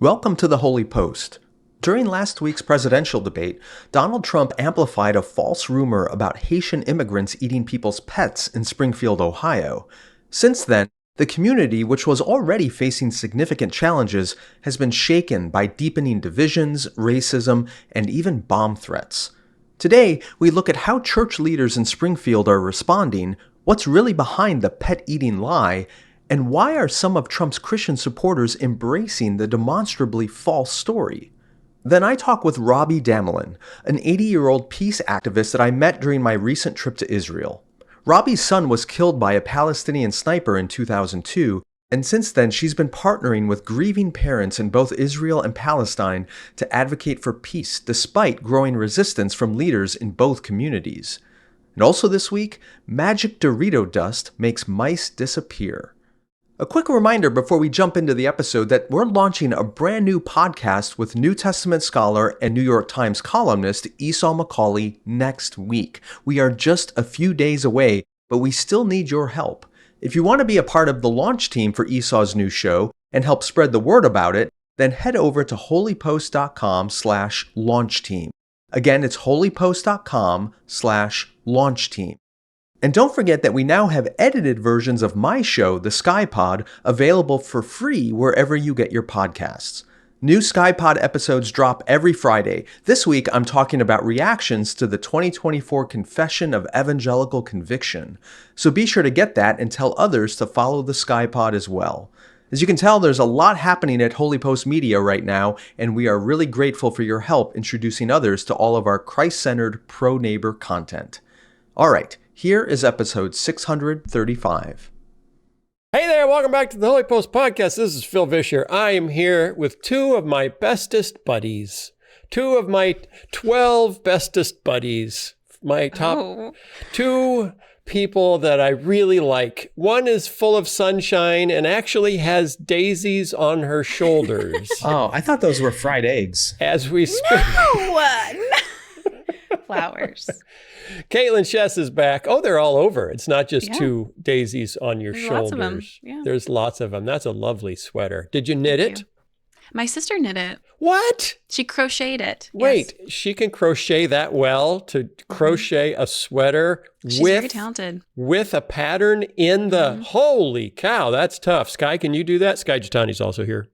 Welcome to the Holy Post. During last week's presidential debate, Donald Trump amplified a false rumor about Haitian immigrants eating people's pets in Springfield, Ohio. Since then, the community, which was already facing significant challenges, has been shaken by deepening divisions, racism, and even bomb threats. Today, we look at how church leaders in Springfield are responding, what's really behind the pet-eating lie, and why are some of Trump's Christian supporters embracing the demonstrably false story? Then I talk with Robi Damelin, an 80-year-old peace activist that I met during my recent trip to Israel. Robi's son was killed by a Palestinian sniper in 2002, and since then she's been partnering with grieving parents in both Israel and Palestine to advocate for peace despite growing resistance from leaders in both communities. And also this week, magic Dorito dust makes mice disappear. A quick reminder before we jump into the episode that we're launching a brand new podcast with New Testament scholar and New York Times columnist Esau McCauley next week. We are just a few days away, but we still need your help. If you want to be a part of the launch team for Esau's new show and help spread the word about it, then head over to holypost.com/launch team. Again, it's holypost.com/launch team. And don't forget that we now have edited versions of my show, The Skye Pod, available for free wherever you get your podcasts. New Skye Pod episodes drop every Friday. This week, I'm talking about reactions to the 2024 Confession of Evangelical Conviction. So be sure to get that and tell others to follow the Skye Pod as well. As you can tell, there's a lot happening at HOLYPOST Media right now, and we are really grateful for your help introducing others to all of our Christ-centered, pro-neighbor content. All right. Here is episode 635. Hey there, welcome back to the Holy Post podcast. This is Phil Vischer. I am here with two of my bestest buddies. Two of my 12 bestest buddies. My top two people that I really like. One is full of sunshine and actually has daisies on her shoulders. Oh, I thought those were fried eggs. As we speak. No! Flowers. Caitlin Chess is back. Oh, they're all over. It's not just two daisies on your shoulders. Lots of them. Yeah. There's lots of them. That's a lovely sweater. Did you knit it? My sister knit it. What? She crocheted it. Wait, yes. She can crochet that well to crochet a sweater She's very talented. With a pattern in the... Holy cow, that's tough. Skye, can you do that? Skye Jitani's also here.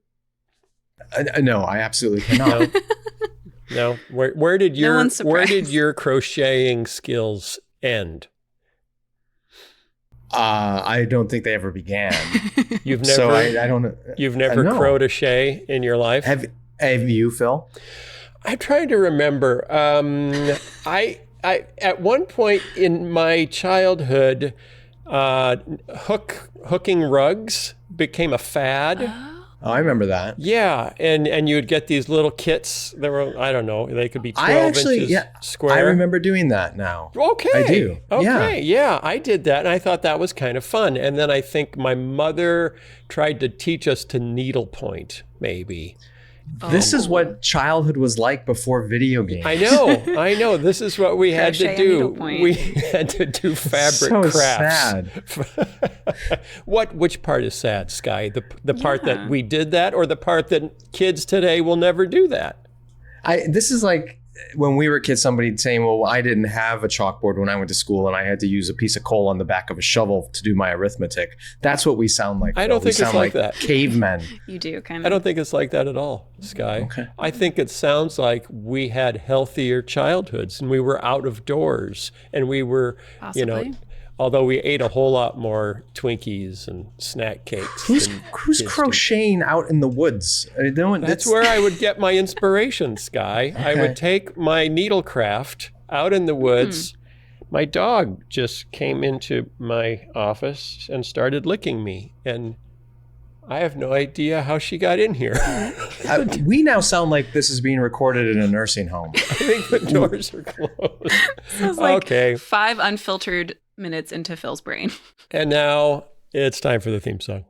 No, I absolutely cannot. No. Where did your crocheting skills end? I don't think they ever began. You've never. So I don't. You've never crocheted in your life. Have you, Phil? I'm trying to remember. I at one point in my childhood, hooking rugs became a fad. Oh, I remember that. Yeah, and you would get these little kits. There were, I don't know, they could be 12 inches square. I remember doing that now. Okay. I do. Okay, yeah, I did that, and I thought that was kind of fun. And then I think my mother tried to teach us to needlepoint, maybe. This is what childhood was like before video games. I know. This is what we had to do. We had to do fabric crafts. Sad. Which part is sad, Skye? The part that we did that, or the part that kids today will never do that? This is like when we were kids, somebody saying, well, I didn't have a chalkboard when I went to school and I had to use a piece of coal on the back of a shovel to do my arithmetic. That's what we sound like. I don't think it's like that. Cavemen. You do, kind of. I don't think it's like that at all, Skye. Okay. I think it sounds like we had healthier childhoods and we were out of doors and we were, Possibly. Although we ate a whole lot more Twinkies and snack cakes. Who's crocheting out in the woods? That's where I would get my inspiration, Skye. Okay. I would take my needlecraft out in the woods. My dog just came into my office and started licking me. And I have no idea how she got in here. We now sound like this is being recorded in a nursing home. I think the doors are closed. Sounds like 5 unfiltered minutes into Phil's brain. And now it's time for the theme song.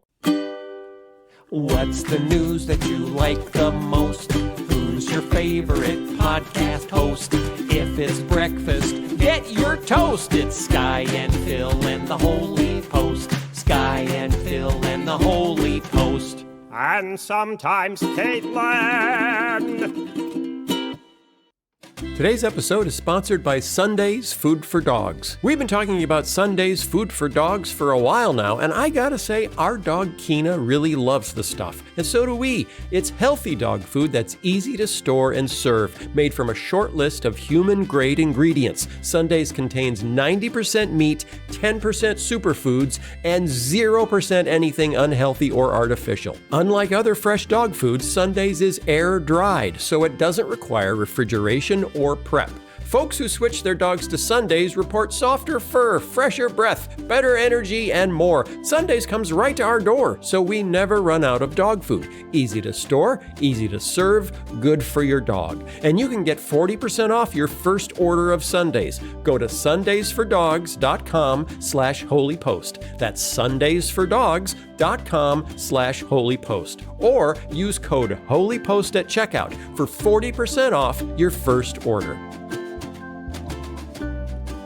What's the news that you like the most? Who's your favorite podcast host? If it's breakfast, get your toast. It's Skye and Phil and the Holy Post. Skye and Phil and the Holy Post. I and sometimes Caitlin. Today's episode is sponsored by Sunday's Food for Dogs. We've been talking about Sunday's Food for Dogs for a while now, and I gotta say, our dog Keena really loves the stuff, and so do we. It's healthy dog food that's easy to store and serve, made from a short list of human-grade ingredients. Sunday's contains 90% meat, 10% superfoods, and 0% anything unhealthy or artificial. Unlike other fresh dog foods, Sunday's is air-dried, so it doesn't require refrigeration or prep. Folks who switch their dogs to Sunday's report softer fur, fresher breath, better energy, and more. Sunday's comes right to our door, so we never run out of dog food. Easy to store, easy to serve, good for your dog. And you can get 40% off your first order of Sunday's. Go to sundaysfordogs.com/holypost. That's sundaysfordogs.com/holypost. Or use code HOLYPOST at checkout for 40% off your first order.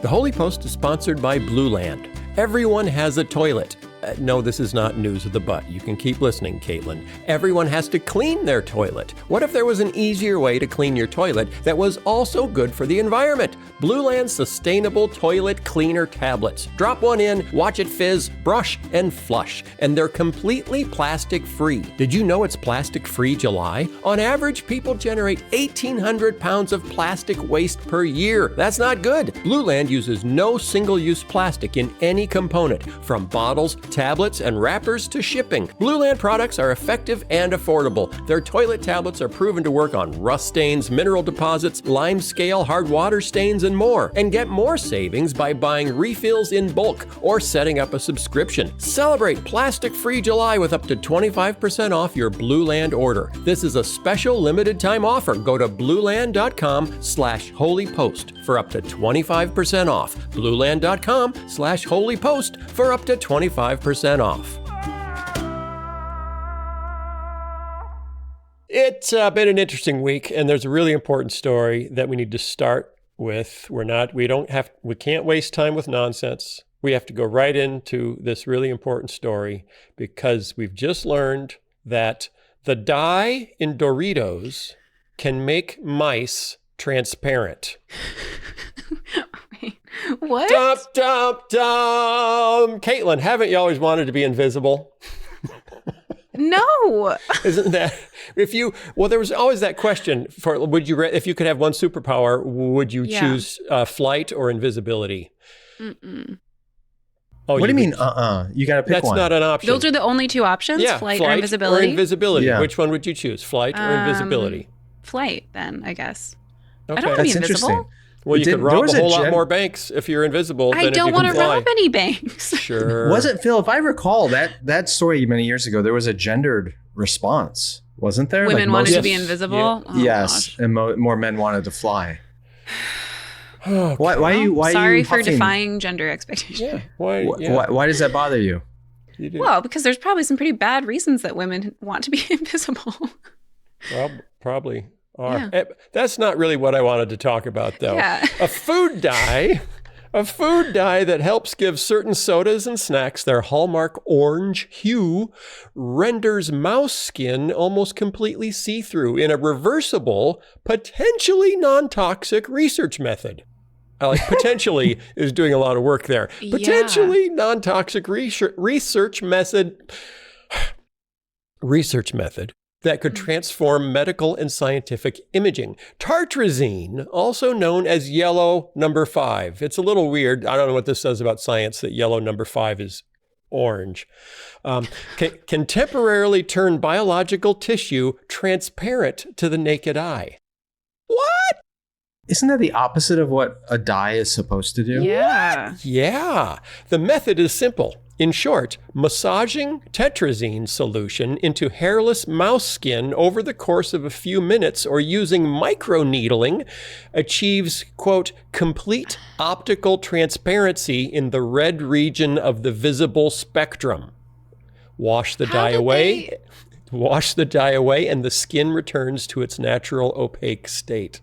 The Holy Post is sponsored by Blueland. Everyone has a toilet. No, this is not news of the butt. You can keep listening, Caitlin. Everyone has to clean their toilet. What if there was an easier way to clean your toilet that was also good for the environment? Blueland's sustainable toilet cleaner tablets. Drop one in, watch it fizz, brush, and flush. And they're completely plastic-free. Did you know it's Plastic-Free July? On average, people generate 1,800 pounds of plastic waste per year. That's not good. Blueland uses no single-use plastic in any component, from bottles, tablets, and wrappers to shipping. Blueland products are effective and affordable. Their toilet tablets are proven to work on rust stains, mineral deposits, lime scale, hard water stains, and more. And get more savings by buying refills in bulk or setting up a subscription. Celebrate Plastic-Free July with up to 25% off your Blueland order. This is a special limited time offer. Go to blueland.com/holypost for up to 25% off. Blueland.com/holypost for up to 25% off. It's been an interesting week, and there's a really important story that we need to start with. We can't waste time with nonsense. We have to go right into this really important story because we've just learned that the dye in Doritos can make mice transparent. Wait, what? Dum, dum, dum. Caitlin, haven't you always wanted to be invisible? No. Isn't that, there was always that question for, if you could have one superpower, would you choose flight or invisibility? Mm-mm. Oh, what do you mean, You got to pick that's one. That's not an option. Those are the only two options? Yeah, flight or invisibility? Or invisibility. Yeah. Which one would you choose, flight or invisibility? Flight, then, I guess. Okay. I don't want to be That's invisible. interesting. Well, you could There rob was a a whole lot more banks if you're invisible than I if you don't can want to fly. rob any banks. Sure. Was it, Phil, if I recall, that story many years ago, there was a gendered response, wasn't there? Women Like wanted to most- be Yes. invisible? Yeah. Oh, yes, gosh. and more men wanted to fly. Okay. Why are you Sorry for huffing? defying gender expectations. Yeah. Why? Why does that bother you? You do. Well, because there's probably some pretty bad reasons that women want to be invisible. Probably are. Yeah. That's not really what I wanted to talk about, though. Yeah. A food dye that helps give certain sodas and snacks their hallmark orange hue renders mouse skin almost completely see-through in a reversible, potentially non-toxic research method. I like potentially is doing a lot of work there. Yeah. Potentially non-toxic research method that could transform medical and scientific imaging. Tartrazine, also known as yellow number 5. It's a little weird. I don't know what this says about science that yellow number 5 is orange. Can temporarily turn biological tissue transparent to the naked eye. What? Isn't that the opposite of what a dye is supposed to do? Yeah. Yeah. The method is simple. In short, massaging tetrazine solution into hairless mouse skin over the course of a few minutes or using microneedling achieves, quote, complete optical transparency in the red region of the visible spectrum. Wash the dye away, and the skin returns to its natural opaque state.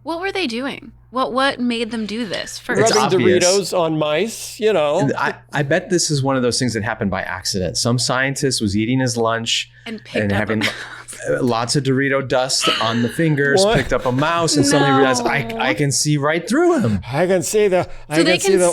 What were they doing? What made them do this first? It's Rubbing obvious. Doritos on mice, you know. I bet this is one of those things that happened by accident. Some scientist was eating his lunch And picked up having lots of Dorito dust on the fingers, What? picked up a mouse, and suddenly realized I can see right through him. I can see the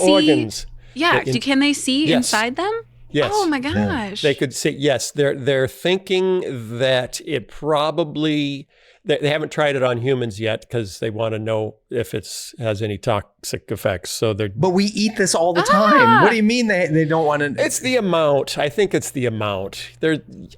organs. Yeah. Can they see Yes. inside them? Yes. Oh my gosh. They could see, yes, they're thinking that it probably, they haven't tried it on humans yet because they want to know if it has any toxic effects. So they're, But we eat this all the time. What do you mean they don't want to? it's the amount. I think it's the amount.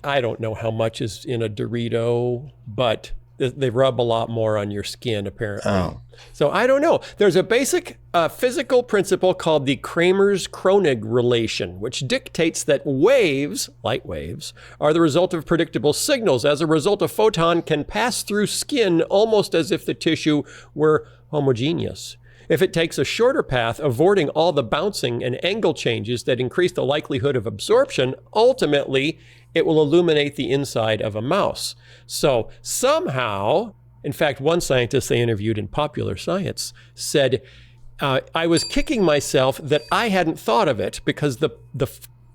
I don't know how much is in a Dorito, but they rub a lot more on your skin, apparently. Oh. So I don't know. There's a basic physical principle called the Kramers-Kronig relation, which dictates that waves, light waves, are the result of predictable signals. As a result, a photon can pass through skin almost as if the tissue were homogeneous. If it takes a shorter path, avoiding all the bouncing and angle changes that increase the likelihood of absorption, ultimately, it will illuminate the inside of a mouse. So somehow, in fact, one scientist they interviewed in Popular Science said, I was kicking myself that I hadn't thought of it because the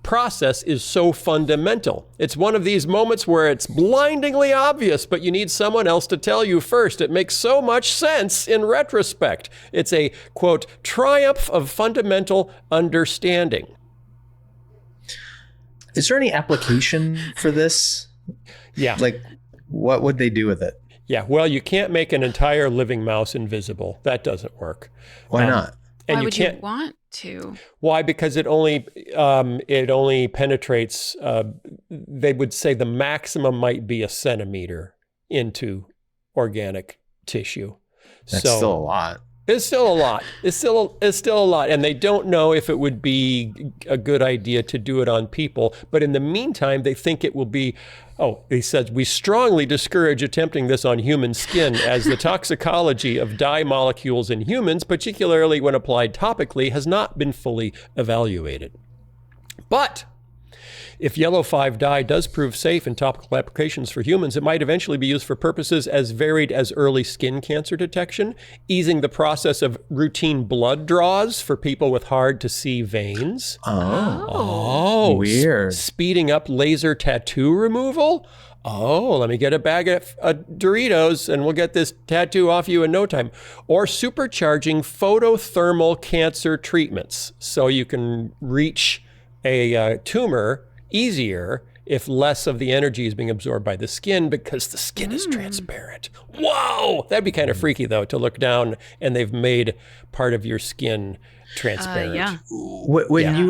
process is so fundamental. It's one of these moments where it's blindingly obvious, but you need someone else to tell you first. It makes so much sense in retrospect. It's a, quote, triumph of fundamental understanding. Is there any application for this? Yeah. Like, what would they do with it? Yeah, well, you can't make an entire living mouse invisible. That doesn't work. Why not? And Why you would can't. you want to? Why? Because it only penetrates. They would say the maximum might be a centimeter into organic tissue. That's still a lot. It's still a lot. It's still a lot. And they don't know if it would be a good idea to do it on people. But in the meantime, they think it will be, he says, we strongly discourage attempting this on human skin as the toxicology of dye molecules in humans, particularly when applied topically, has not been fully evaluated. But if yellow 5 dye does prove safe in topical applications for humans, it might eventually be used for purposes as varied as early skin cancer detection, easing the process of routine blood draws for people with hard-to-see veins. Oh, weird. Speeding up laser tattoo removal. Oh, let me get a bag of Doritos and we'll get this tattoo off you in no time. Or supercharging photothermal cancer treatments so you can reach a tumor easier if less of the energy is being absorbed by the skin because the skin is transparent. Whoa! That'd be kind of freaky, though, to look down and they've made part of your skin transparent. Yeah. When you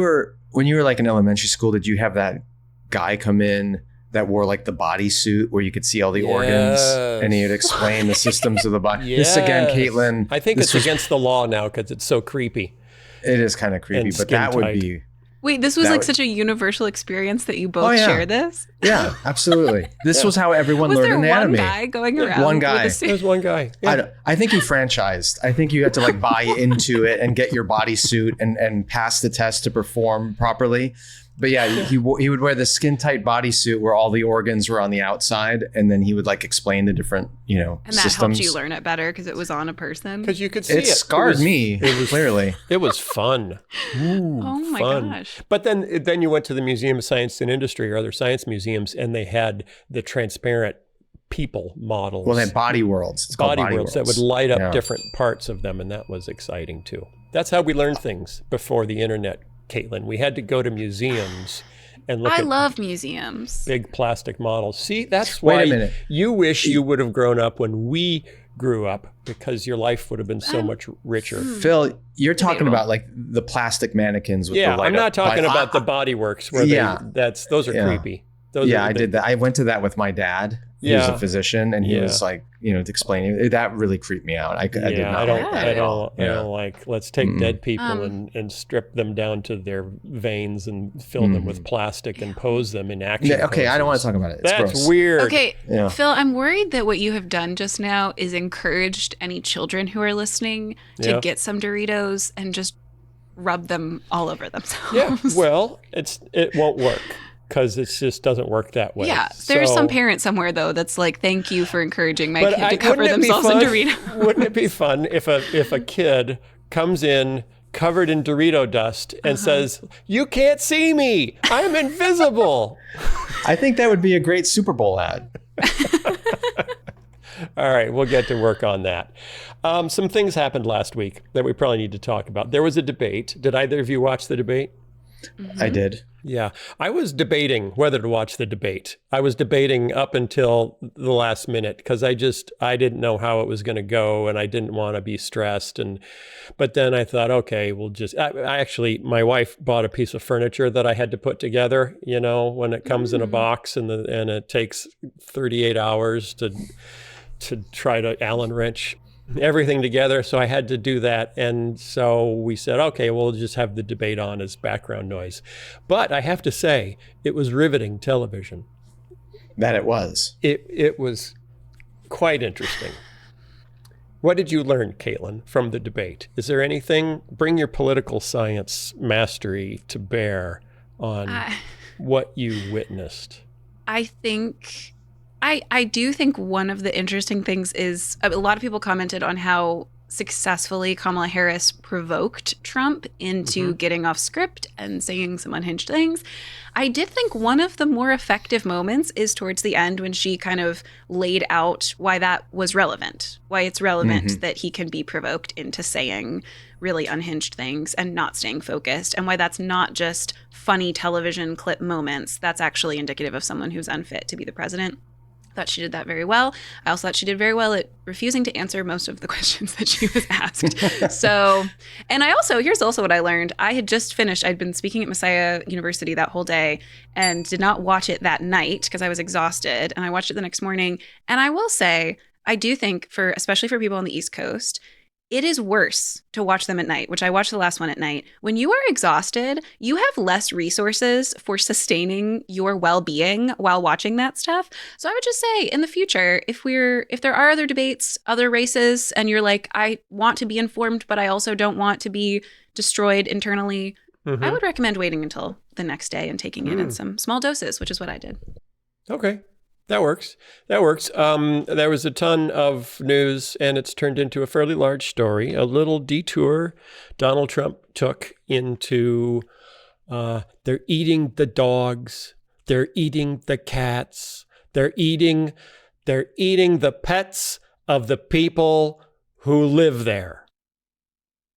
were like in elementary school, did you have that guy come in that wore like the bodysuit where you could see all the organs and he would explain the systems of the body? Yes. This again, Caitlin. I think it's against the law now because it's so creepy. It is kind of creepy, And but that skin would tight. be... Wait, this was That like would- such a universal experience that you both share this? Yeah, absolutely. This was how everyone Was learned there one anatomy. guy going around? One with guy. a suit? There's one guy. Yeah. I think he franchised. I think you had to like buy into it and get your bodysuit and pass the test to perform properly. But yeah, he would wear the skin tight bodysuit where all the organs were on the outside, and then he would like explain the different And that systems. helped you learn it better because it was on a person? Because you could see It scarred me. It was clearly. It was fun. Ooh, Oh my fun. gosh. But then you went to the Museum of Science and Industry or other science museums, and they had the transparent people models. Well, they had body worlds. It's called body worlds that would worlds. light up Yeah. different parts of them, and that was exciting too. That's how we learned things before the internet, Caitlin. We had to go to museums and look I at love museums. big plastic models. See, that's Wait why a minute. you wish you would have grown up when we grew up, because your life would have been so much richer. Phil, you're talking Debatable. about like the plastic mannequins with Yeah, the light I'm not talking like, about the body works where Yeah. those are Yeah. creepy. Those Yeah, are I did that. I went to that with my dad. He was Yeah. a physician, and he Yeah. was like, explaining. That really creeped me out. I did not I like don't, that I at all. don't, I don't like. Let's take dead people and strip them down to their veins and fill them with plastic and pose them in action. Yeah, okay, I don't want to poses. talk about it. It's That's gross. weird. Okay, Yeah. Phil, I'm worried that what you have done just now is encouraged any children who are listening to Yeah. get some Doritos and just rub them all over themselves. Yeah. Well, it won't work. because it just doesn't work that way. Yeah, there's some parent somewhere, though, that's like, thank you for encouraging my kid to cover wouldn't it be themselves in fun- Dorito. Wouldn't it be fun if a kid comes in covered in Dorito dust and says, "You can't see me. I'm invisible." I think that would be a great Super Bowl ad. All right, we'll get to work on that. Some things happened last week that we probably need to talk about. There was a debate. Did either of you watch the debate? I did. Yeah, I was debating whether to watch the debate. I was debating up until the last minute because I didn't know how it was going to go, and I didn't want to be stressed. But then I thought, okay, I actually, my wife bought a piece of furniture that I had to put together. You know, when it comes in a box and it takes 38 hours to try to Allen wrench everything together. So I had to do that. And so we said, okay, we'll just have the debate on as background noise. But I have to say, it was riveting television. That it was. It was quite interesting. What did you learn, Caitlin, from the debate? Is there anything, bring your political science mastery to bear on what you witnessed? I do think one of the interesting things is a lot of people commented on how successfully Kamala Harris provoked Trump into getting off script and saying some unhinged things. I did think one of the more effective moments is towards the end when she kind of laid out why that was relevant, why it's relevant that he can be provoked into saying really unhinged things and not staying focused, and why that's not just funny television clip moments. That's actually indicative of someone who's unfit to be the president. Thought she did that very well. I also thought she did very well at refusing to answer most of the questions that she was asked. Here's also what I learned. I'd been speaking at Messiah University that whole day and did not watch it that night because I was exhausted, and I watched it the next morning. And I will say, I do think especially for people on the East Coast, it is worse to watch them at night, which I watched the last one at night. When you are exhausted, you have less resources for sustaining your well-being while watching that stuff. So I would just say in the future, if there are other debates, other races, and you're like, I want to be informed, but I also don't want to be destroyed internally, I would recommend waiting until the next day and taking it in some small doses, which is what I did. Okay. That works. There was a ton of news, and it's turned into a fairly large story. A little detour Donald Trump took into they're eating the dogs, they're eating the cats, they're eating the pets of the people who live there.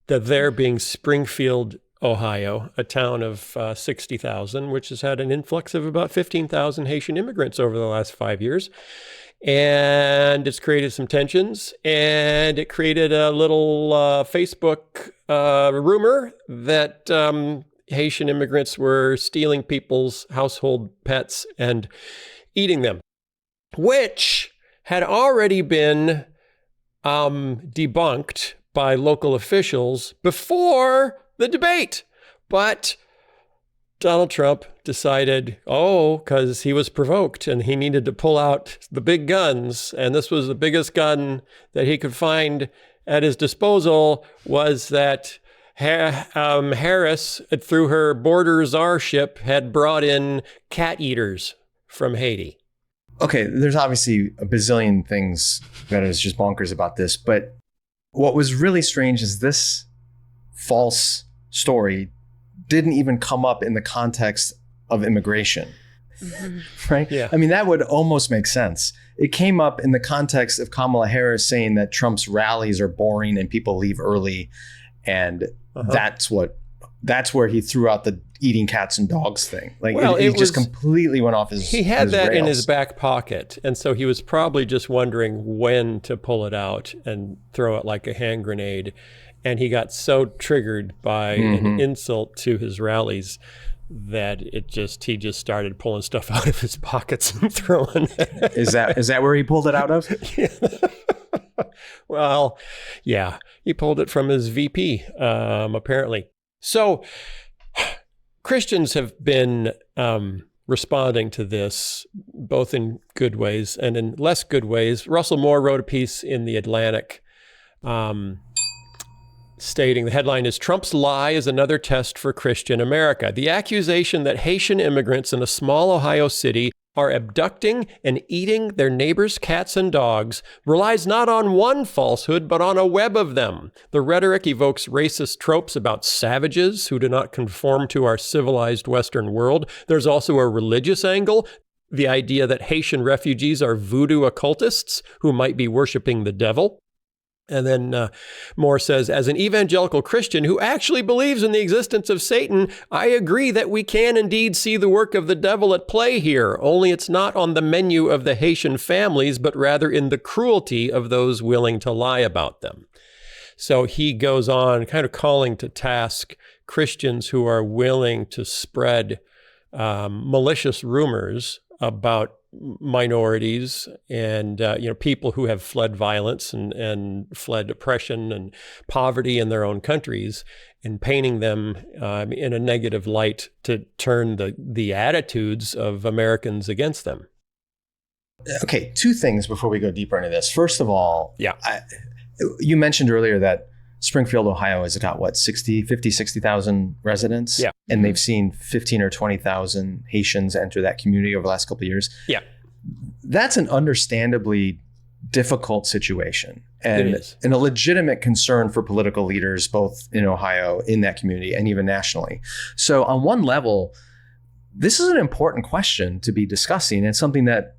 The there being Springfield, Ohio, a town of 60,000, which has had an influx of about 15,000 Haitian immigrants over the last 5 years. And it's created some tensions, and it created a little Facebook rumor that Haitian immigrants were stealing people's household pets and eating them, which had already been debunked by local officials before the debate. But Donald Trump decided, because he was provoked and he needed to pull out the big guns, and this was the biggest gun that he could find at his disposal, was that Harris, through her border czarship, had brought in cat eaters from Haiti. Okay, there's obviously a bazillion things that is just bonkers about this, but what was really strange is this false story didn't even come up in the context of immigration, right? Yeah. I mean, that would almost make sense. It came up in the context of Kamala Harris saying that Trump's rallies are boring and people leave early. And that's where he threw out the eating cats and dogs thing. Like, it just completely went off his He had that rails. in his back pocket. And so he was probably just wondering when to pull it out and throw it like a hand grenade. And he got so triggered by an insult to his rallies that he just started pulling stuff out of his pockets and throwing it. Is that where he pulled it out of? Yeah. Well, yeah, he pulled it from his VP, apparently. So Christians have been responding to this, both in good ways and in less good ways. Russell Moore wrote a piece in The Atlantic stating, the headline is, Trump's lie is another test for Christian America. The accusation that Haitian immigrants in a small Ohio city are abducting and eating their neighbors' cats and dogs relies not on one falsehood, but on a web of them. The rhetoric evokes racist tropes about savages who do not conform to our civilized Western world. There's also a religious angle, the idea that Haitian refugees are voodoo occultists who might be worshiping the devil. And then Moore says, as an evangelical Christian who actually believes in the existence of Satan, I agree that we can indeed see the work of the devil at play here, only it's not on the menu of the Haitian families, but rather in the cruelty of those willing to lie about them. So he goes on kind of calling to task Christians who are willing to spread malicious rumors about minorities and people who have fled violence and fled oppression and poverty in their own countries, and painting them in a negative light to turn the attitudes of Americans against them. Okay, two things before we go deeper into this. First of all, Yeah. You mentioned earlier that Springfield, Ohio has got, 60,000 residents? Yeah. And they've seen 15 or 20,000 Haitians enter that community over the last couple of years. Yeah. That's an understandably difficult situation and It is. a legitimate concern for political leaders, both in Ohio, in that community, and even nationally. So on one level, this is an important question to be discussing and something that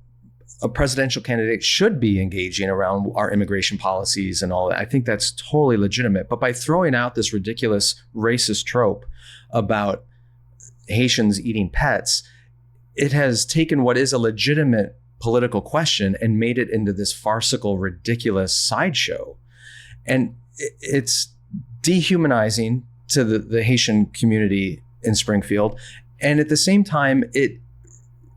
a presidential candidate should be engaging around our immigration policies and all that. I think that's totally legitimate. But by throwing out this ridiculous racist trope about Haitians eating pets, it has taken what is a legitimate political question and made it into this farcical, ridiculous sideshow. And it's dehumanizing to the Haitian community in Springfield. And at the same time, it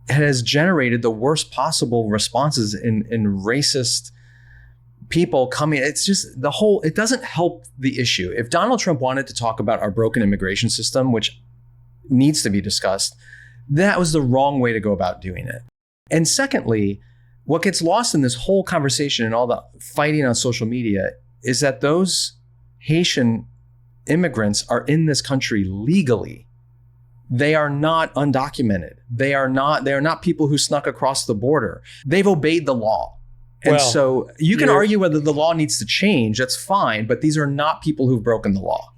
has generated the worst possible responses in racist people coming. It's just it doesn't help the issue. If Donald Trump wanted to talk about our broken immigration system, which needs to be discussed, that was the wrong way to go about doing it. And secondly, what gets lost in this whole conversation and all the fighting on social media is that those Haitian immigrants are in this country legally. They are not undocumented. They are not people who snuck across the border. They've obeyed the law. And so you can argue whether the law needs to change. That's fine. But these are not people who've broken the law.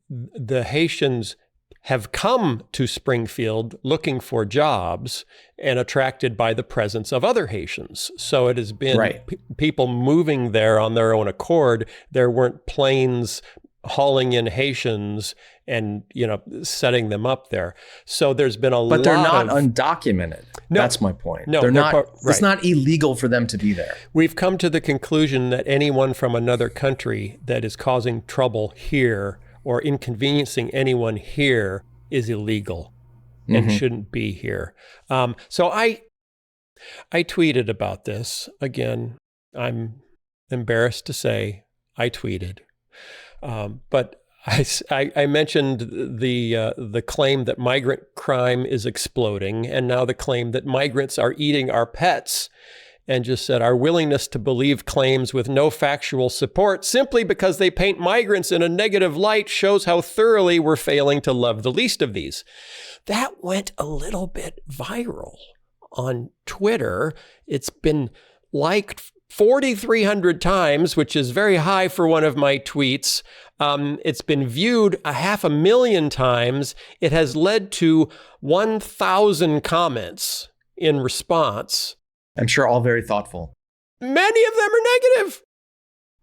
The Haitians have come to Springfield looking for jobs and attracted by the presence of other Haitians. So it has been people moving there on their own accord. There weren't planes hauling in Haitians and, setting them up there. So there's been a lot of... But they're not undocumented. No, that's my point. No, they're not. It's not illegal for them to be there. We've come to the conclusion that anyone from another country that is causing trouble here or inconveniencing anyone here is illegal and shouldn't be here. So I tweeted about this. Again, I'm embarrassed to say I tweeted. But I mentioned the claim that migrant crime is exploding, and now the claim that migrants are eating our pets, and just said our willingness to believe claims with no factual support simply because they paint migrants in a negative light shows how thoroughly we're failing to love the least of these. That went a little bit viral on Twitter. It's been liked 4,300 times, which is very high for one of my tweets. It's been viewed 500,000 times. It has led to 1,000 comments in response. I'm sure all very thoughtful. Many of them are negative.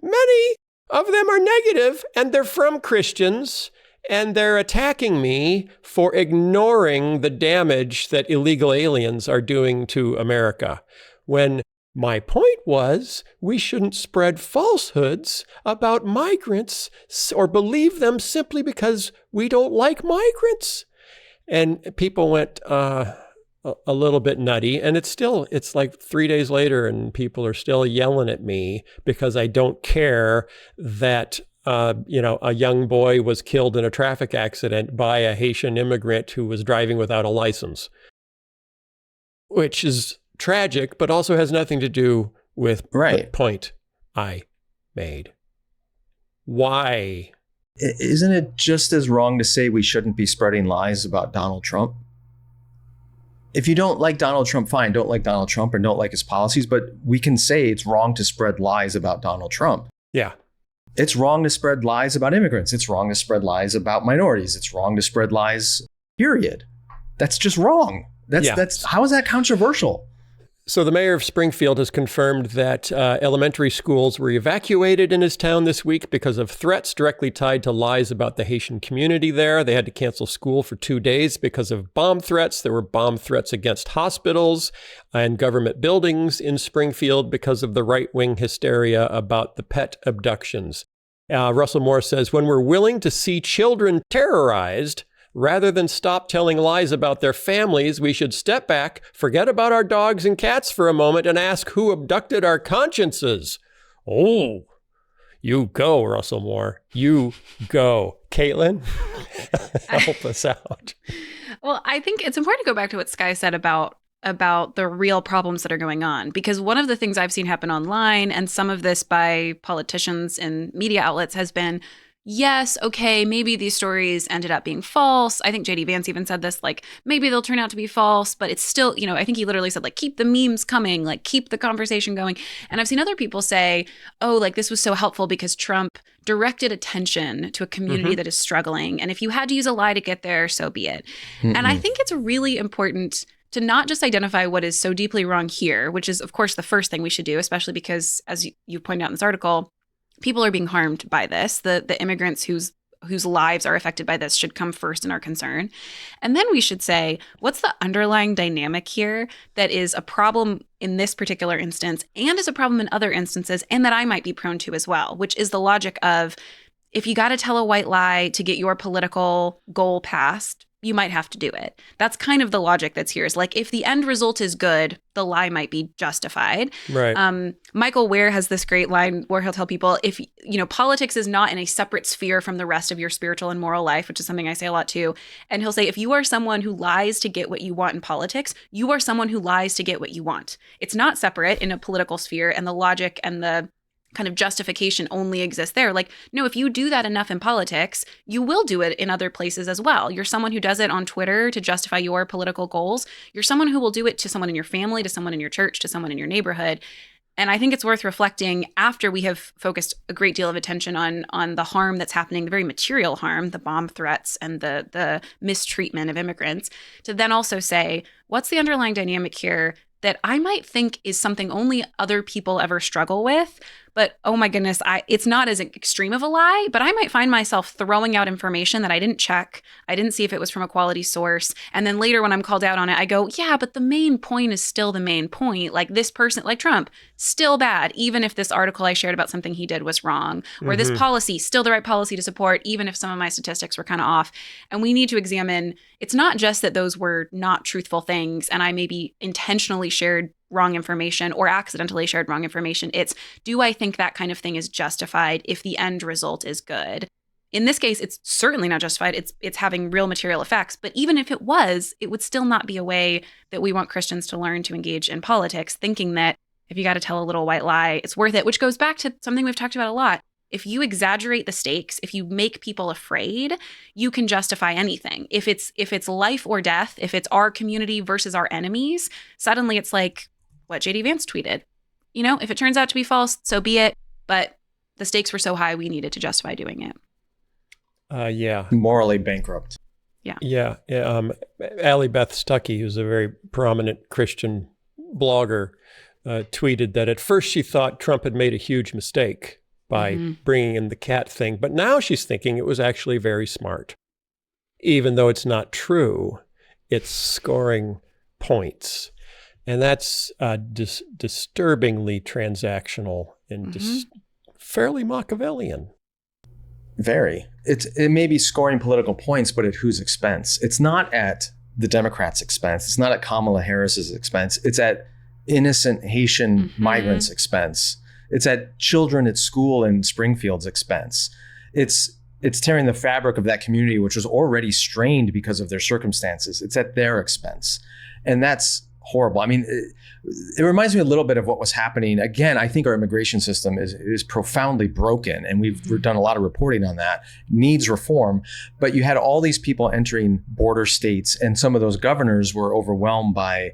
Many of them are negative, and they're from Christians, and they're attacking me for ignoring the damage that illegal aliens are doing to America. When my point was, we shouldn't spread falsehoods about migrants or believe them simply because we don't like migrants. And people went a little bit nutty. And it's like 3 days later and people are still yelling at me because I don't care that, a young boy was killed in a traffic accident by a Haitian immigrant who was driving without a license, which is tragic, but also has nothing to do with the point I made. Why Isn't it just as wrong to say we shouldn't be spreading lies about Donald Trump? If you don't like Donald Trump, fine, don't like Donald Trump or don't like his policies, but we can say it's wrong to spread lies about Donald Trump. Yeah. It's wrong to spread lies about immigrants. It's wrong to spread lies about minorities. It's wrong to spread lies, period. That's just wrong. That's how is that controversial? So the mayor of Springfield has confirmed that elementary schools were evacuated in his town this week because of threats directly tied to lies about the Haitian community there. They had to cancel school for 2 days because of bomb threats. There were bomb threats against hospitals and government buildings in Springfield because of the right-wing hysteria about the pet abductions. Russell Moore says, when we're willing to see children terrorized, rather than stop telling lies about their families, we should step back, forget about our dogs and cats for a moment, and ask who abducted our consciences. Oh, you go, Russell Moore. You go. Caitlin, help us out. Well, I think it's important to go back to what Skye said about the real problems that are going on. Because one of the things I've seen happen online, and some of this by politicians and media outlets, has been, yes, okay, maybe these stories ended up being false. I think JD Vance even said this, like, maybe they'll turn out to be false, but it's still, I think he literally said, like, keep the memes coming, like, keep the conversation going. And I've seen other people say, oh, like, this was so helpful because Trump directed attention to a community that is struggling. And if you had to use a lie to get there, so be it. And I think it's really important to not just identify what is so deeply wrong here, which is, of course, the first thing we should do, especially because, as you point out in this article, people are being harmed by this. The immigrants whose lives are affected by this should come first in our concern. And then we should say, what's the underlying dynamic here that is a problem in this particular instance and is a problem in other instances and that I might be prone to as well, which is the logic of, if you got to tell a white lie to get your political goal passed, you might have to do it. That's kind of the logic that's here, is like, if the end result is good, the lie might be justified. Right. Michael Ware has this great line where he'll tell people, if, politics is not in a separate sphere from the rest of your spiritual and moral life, which is something I say a lot too. And he'll say, if you are someone who lies to get what you want in politics, you are someone who lies to get what you want. It's not separate in a political sphere, and the logic and the kind of justification only exists there. Like, no, if you do that enough in politics, you will do it in other places as well. You're someone who does it on Twitter to justify your political goals. You're someone who will do it to someone in your family, to someone in your church, to someone in your neighborhood. And I think it's worth reflecting, after we have focused a great deal of attention on the harm that's happening, the very material harm, the bomb threats and the mistreatment of immigrants, to then also say, what's the underlying dynamic here that I might think is something only other people ever struggle with, but oh my goodness, it's not as extreme of a lie, but I might find myself throwing out information that I didn't check. I didn't see if it was from a quality source. And then later when I'm called out on it, I go, yeah, but the main point is still the main point. Like, this person, like Trump, still bad, even if this article I shared about something he did was wrong, or this policy, still the right policy to support, even if some of my statistics were kind of off. And we need to examine, it's not just that those were not truthful things and I maybe intentionally shared wrong information or accidentally shared wrong information. It's, do I think that kind of thing is justified if the end result is good? In this case, it's certainly not justified. It's having real material effects. But even if it was, it would still not be a way that we want Christians to learn to engage in politics, thinking that if you got to tell a little white lie, it's worth it, which goes back to something we've talked about a lot. If you exaggerate the stakes, if you make people afraid, you can justify anything. If it's life or death, if it's our community versus our enemies, suddenly it's like what JD Vance tweeted. If it turns out to be false, so be it. But the stakes were so high, we needed to justify doing it. Yeah. Morally bankrupt. Yeah. Allie Beth Stuckey, who's a very prominent Christian blogger, tweeted that at first she thought Trump had made a huge mistake by bringing in the cat thing, but now she's thinking it was actually very smart. Even though it's not true, it's scoring points. And that's disturbingly transactional and fairly Machiavellian. Very. It may be scoring political points, but at whose expense? It's not at the Democrats' expense. It's not at Kamala Harris's expense. It's at innocent Haitian migrants' expense. It's at children at school in Springfield's expense. It's tearing the fabric of that community, which was already strained because of their circumstances. It's at their expense. And that's horrible. I mean, it reminds me a little bit of what was happening. Again, I think our immigration system is profoundly broken, and we've done a lot of reporting on that. Needs reform, but you had all these people entering border states, and some of those governors were overwhelmed by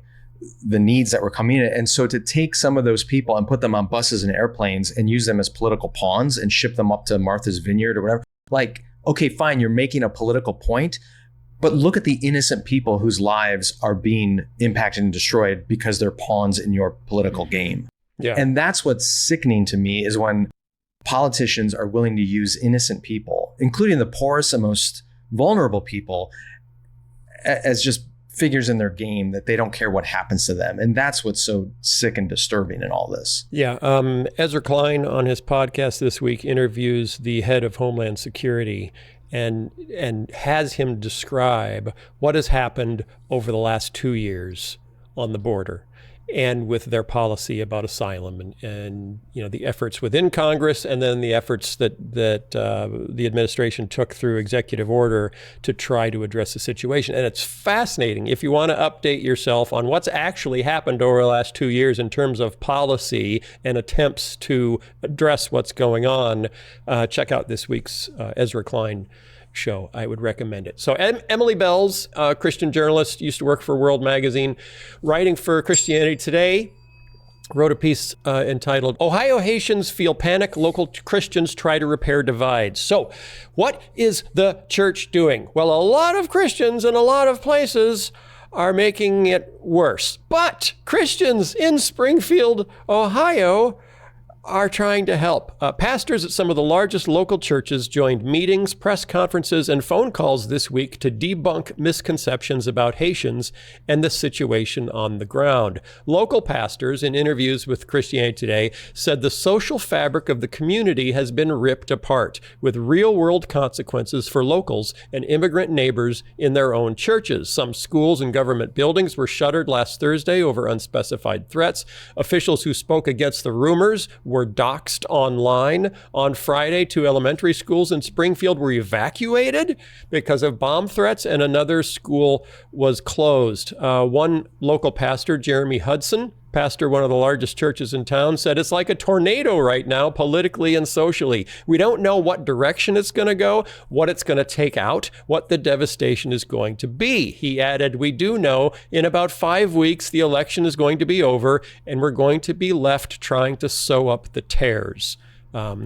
the needs that were coming in. And so to take some of those people and put them on buses and airplanes and use them as political pawns and ship them up to Martha's Vineyard or whatever, like, okay, fine, you're making a political point, but look at the innocent people whose lives are being impacted and destroyed because they're pawns in your political game. Yeah. And that's what's sickening to me, is when politicians are willing to use innocent people, including the poorest and most vulnerable people, as just figures in their game that they don't care what happens to them. And that's what's so sick and disturbing in all this. Yeah. Ezra Klein on his podcast this week interviews the head of Homeland Security and has him describe what has happened over the last 2 years on the border and with their policy about asylum and the efforts within Congress, and then the efforts that the administration took through executive order to try to address the situation. And it's fascinating. If you want to update yourself on what's actually happened over the last 2 years in terms of policy and attempts to address what's going on, check out this week's Ezra Klein show. I would recommend it. So Emily Bells, a Christian journalist, used to work for World Magazine, writing for Christianity Today, wrote a piece entitled, "Ohio Haitians Feel Panic, Local Christians Try to Repair Divides." So what is the church doing? Well, a lot of Christians in a lot of places are making it worse. But Christians in Springfield, Ohio, are trying to help. Pastors at some of the largest local churches joined meetings, press conferences, and phone calls this week to debunk misconceptions about Haitians and the situation on the ground. Local pastors, in interviews with Christianity Today, said the social fabric of the community has been ripped apart, with real-world consequences for locals and immigrant neighbors in their own churches. Some schools and government buildings were shuttered last Thursday over unspecified threats. Officials who spoke against the rumors were doxxed online. On Friday, 2 elementary schools in Springfield were evacuated because of bomb threats, and another school was closed. One local pastor, Jeremy Hudson, pastor one of the largest churches in town, said it's like a tornado right now, politically and socially. We don't know what direction it's going to go, what it's going to take out, what the devastation is going to be. He added, "We do know in about 5 weeks, the election is going to be over, and we're going to be left trying to sew up the tears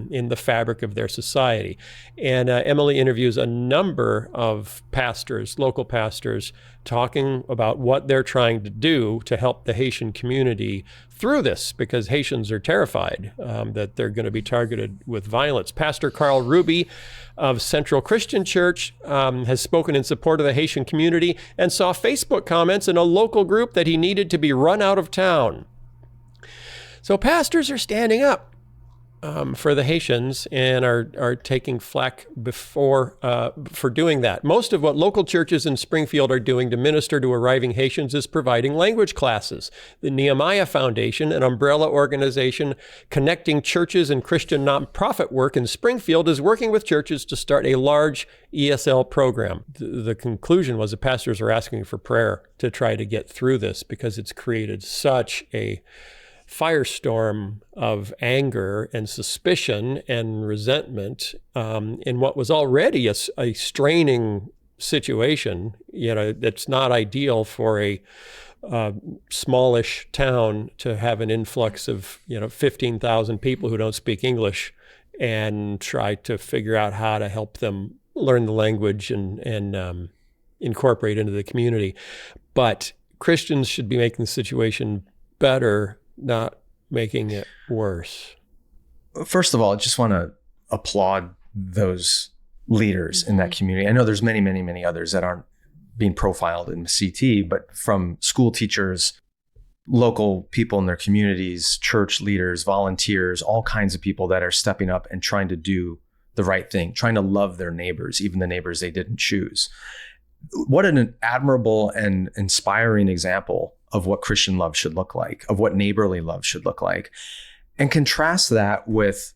in the fabric of their society." And Emily interviews a number of pastors, local pastors, talking about what they're trying to do to help the Haitian community through this, because Haitians are terrified that they're going to be targeted with violence. Pastor Carl Ruby of Central Christian Church has spoken in support of the Haitian community and saw Facebook comments in a local group that he needed to be run out of town. So pastors are standing up for the Haitians and are taking flack for doing that. Most of what local churches in Springfield are doing to minister to arriving Haitians is providing language classes. The Nehemiah Foundation, an umbrella organization connecting churches and Christian nonprofit work in Springfield, is working with churches to start a large ESL program. The conclusion was the pastors are asking for prayer to try to get through this, because it's created such a firestorm of anger and suspicion and resentment in what was already a straining situation. It's not ideal for a smallish town to have an influx of 15,000 people who don't speak English and try to figure out how to help them learn the language and incorporate into the community. But Christians should be making the situation better, not making it worse. First of all, I just want to applaud those leaders in that community. I know there's many, many, many others that aren't being profiled in the CT, but from school teachers, local people in their communities, church leaders, volunteers, all kinds of people that are stepping up and trying to do the right thing, trying to love their neighbors, even the neighbors they didn't choose. What an admirable and inspiring example of what Christian love should look like, of what neighborly love should look like. And contrast that with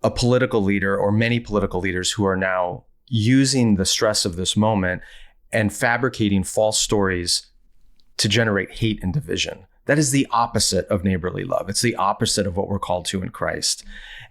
a political leader or many political leaders who are now using the stress of this moment and fabricating false stories to generate hate and division. That is the opposite of neighborly love. It's the opposite of what we're called to in Christ.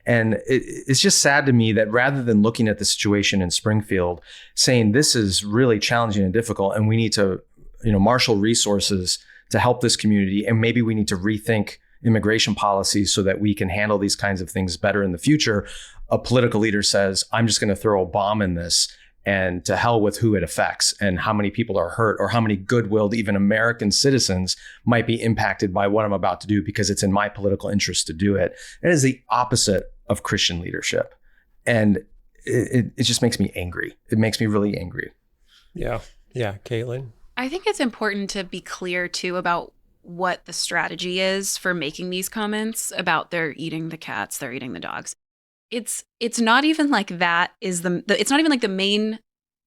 And it's just sad to me that rather than looking at the situation in Springfield, saying this is really challenging and difficult, and we need to, marshal resources to help this community, and maybe we need to rethink immigration policies so that we can handle these kinds of things better in the future, a political leader says, I'm just going to throw a bomb in this, and to hell with who it affects and how many people are hurt or how many good-willed, even American citizens might be impacted by what I'm about to do because it's in my political interest to do it. It is the opposite of Christian leadership. And it just makes me angry. It makes me really angry. Yeah. Yeah. Caitlin? I think it's important to be clear, too, about what the strategy is for making these comments about they're eating the cats, they're eating the dogs. It's not even like that is it's not even like the main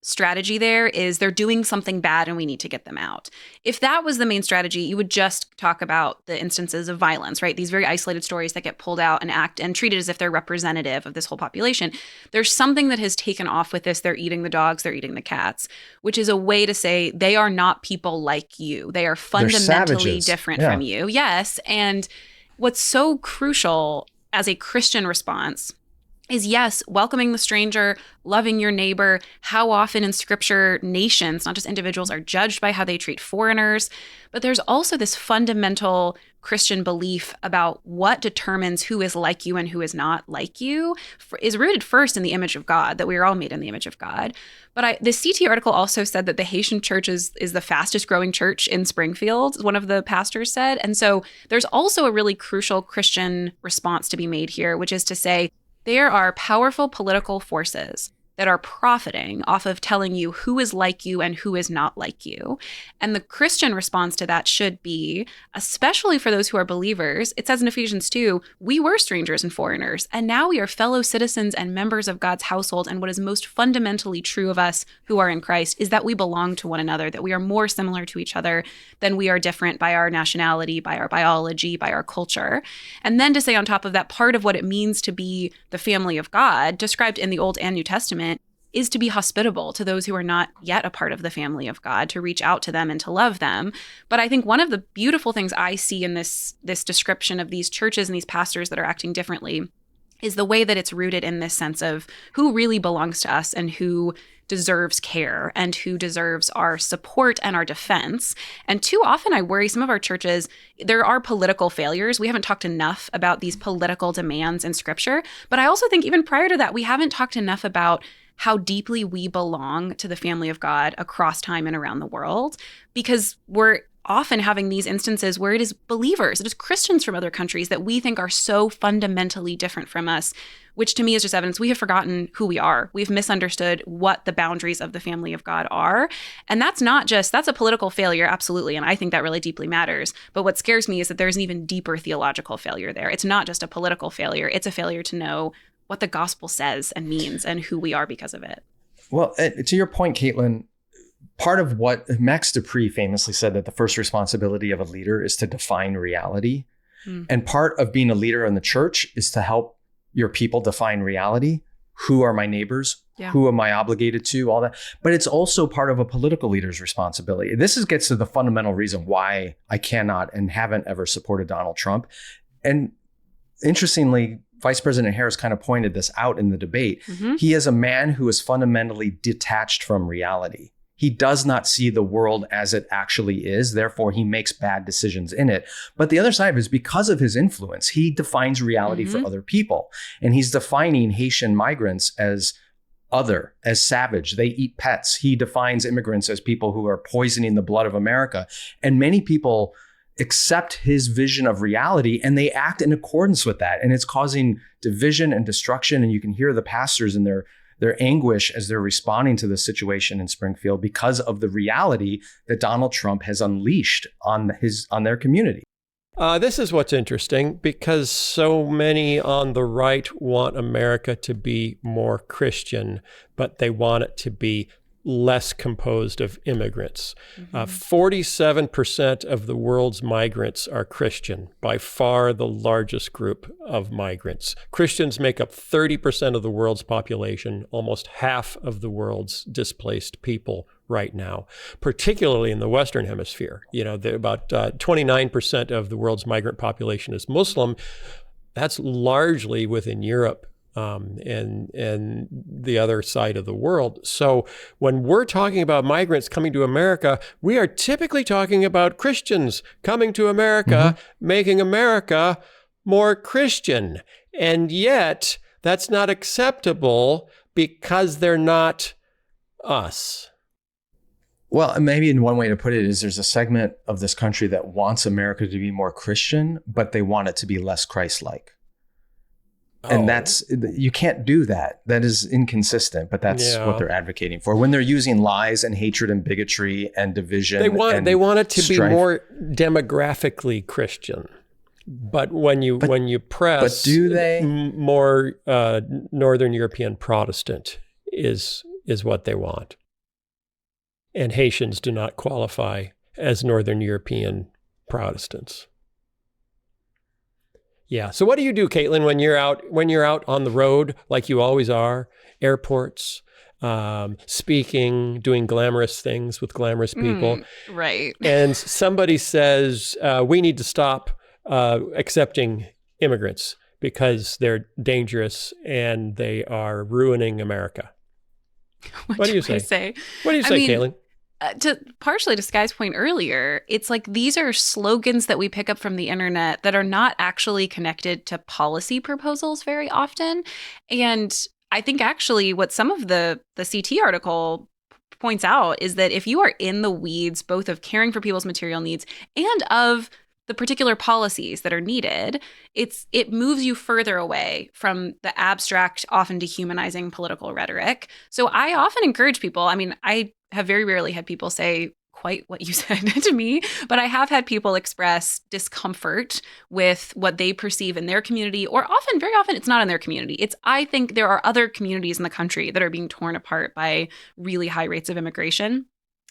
strategy there is they're doing something bad and we need to get them out. If that was the main strategy, you would just talk about the instances of violence, right? These very isolated stories that get pulled out and treated as if they're representative of this whole population. There's something that has taken off with this. They're eating the dogs, they're eating the cats, which is a way to say they are not people like you. They are fundamentally different from you. Yes. And what's so crucial as a Christian response is, yes, welcoming the stranger, loving your neighbor. How often in scripture, nations, not just individuals, are judged by how they treat foreigners. But there's also this fundamental Christian belief about what determines who is like you and who is not like you is rooted first in the image of God, that we are all made in the image of God. But the CT article also said that the Haitian church is the fastest growing church in Springfield, one of the pastors said. And so there's also a really crucial Christian response to be made here, which is to say, there are powerful political forces that are profiting off of telling you who is like you and who is not like you. And the Christian response to that should be, especially for those who are believers, it says in Ephesians 2, we were strangers and foreigners, and now we are fellow citizens and members of God's household. And what is most fundamentally true of us who are in Christ is that we belong to one another, that we are more similar to each other than we are different by our nationality, by our biology, by our culture. And then to say on top of that, part of what it means to be the family of God, described in the Old and New Testament, is to be hospitable to those who are not yet a part of the family of God, to reach out to them and to love them. But I think one of the beautiful things I see in this description of these churches and these pastors that are acting differently is the way that it's rooted in this sense of who really belongs to us and who deserves care and who deserves our support and our defense. And too often I worry some of our churches, there are political failures. We haven't talked enough about these political demands in scripture. But I also think even prior to that, we haven't talked enough about how deeply we belong to the family of God across time and around the world, because we're often having these instances where it is believers, it is Christians from other countries that we think are so fundamentally different from us, which to me is just evidence we have forgotten who we are. We've misunderstood what the boundaries of the family of God are. And that's a political failure, absolutely. And I think that really deeply matters. But what scares me is that there's an even deeper theological failure there. It's not just a political failure. It's a failure to know what the gospel says and means and who we are because of it. Well, to your point, Caitlin, part of what Max Dupree famously said, that the first responsibility of a leader is to define reality. And part of being a leader in the church is to help your people define reality. Who are my neighbors? Yeah. Who am I obligated to? All that. But it's also part of a political leader's responsibility. This gets to the fundamental reason why I cannot and haven't ever supported Donald Trump. And interestingly, Vice President Harris kind of pointed this out in the debate. He is a man who is fundamentally detached from reality. He does not see the world as it actually is. Therefore, he makes bad decisions in it. But the other side of it is because of his influence, he defines reality for other people. And he's defining Haitian migrants as other, as savage. They eat pets. He defines immigrants as people who are poisoning the blood of America. And many people accept his vision of reality and they act in accordance with that. And it's causing division and destruction. And you can hear the pastors in their anguish as they're responding to the situation in Springfield because of the reality that Donald Trump has unleashed on their community. This is what's interesting, because so many on the right want America to be more Christian, but they want it to be less composed of immigrants. 47% of the world's migrants are Christian, by far the largest group of migrants. Christians make up 30% of the world's population, almost half of the world's displaced people right now, particularly in the Western Hemisphere. About 29% of the world's migrant population is Muslim. That's largely within Europe and the other side of the world. So when we're talking about migrants coming to America, we are typically talking about Christians coming to America, making America more Christian. And yet that's not acceptable because they're not us. Well, maybe in one way to put it is there's a segment of this country that wants America to be more Christian, but they want it to be less Christ-like. And you can't do that. That is inconsistent, but that's what they're advocating for. When they're using lies and hatred and bigotry and division, they want it to be more demographically Christian. But when you press, but do they more Northern European Protestant is what they want, and Haitians do not qualify as Northern European Protestants. Yeah. So what do you do, Caitlin, when you're out on the road, like you always are, airports, speaking, doing glamorous things with glamorous people? Right. And somebody says, we need to stop accepting immigrants because they're dangerous and they are ruining America. What do you say? What do you say, Caitlin? Partially to Skye's point earlier, it's like these are slogans that we pick up from the internet that are not actually connected to policy proposals very often. And I think actually what some of the CT article points out is that if you are in the weeds, both of caring for people's material needs and of the particular policies that are needed, it moves you further away from the abstract, often dehumanizing political rhetoric. So I often encourage people, I have very rarely had people say quite what you said to me, but I have had people express discomfort with what they perceive in their community, or very often it's not in their community. I think there are other communities in the country that are being torn apart by really high rates of immigration.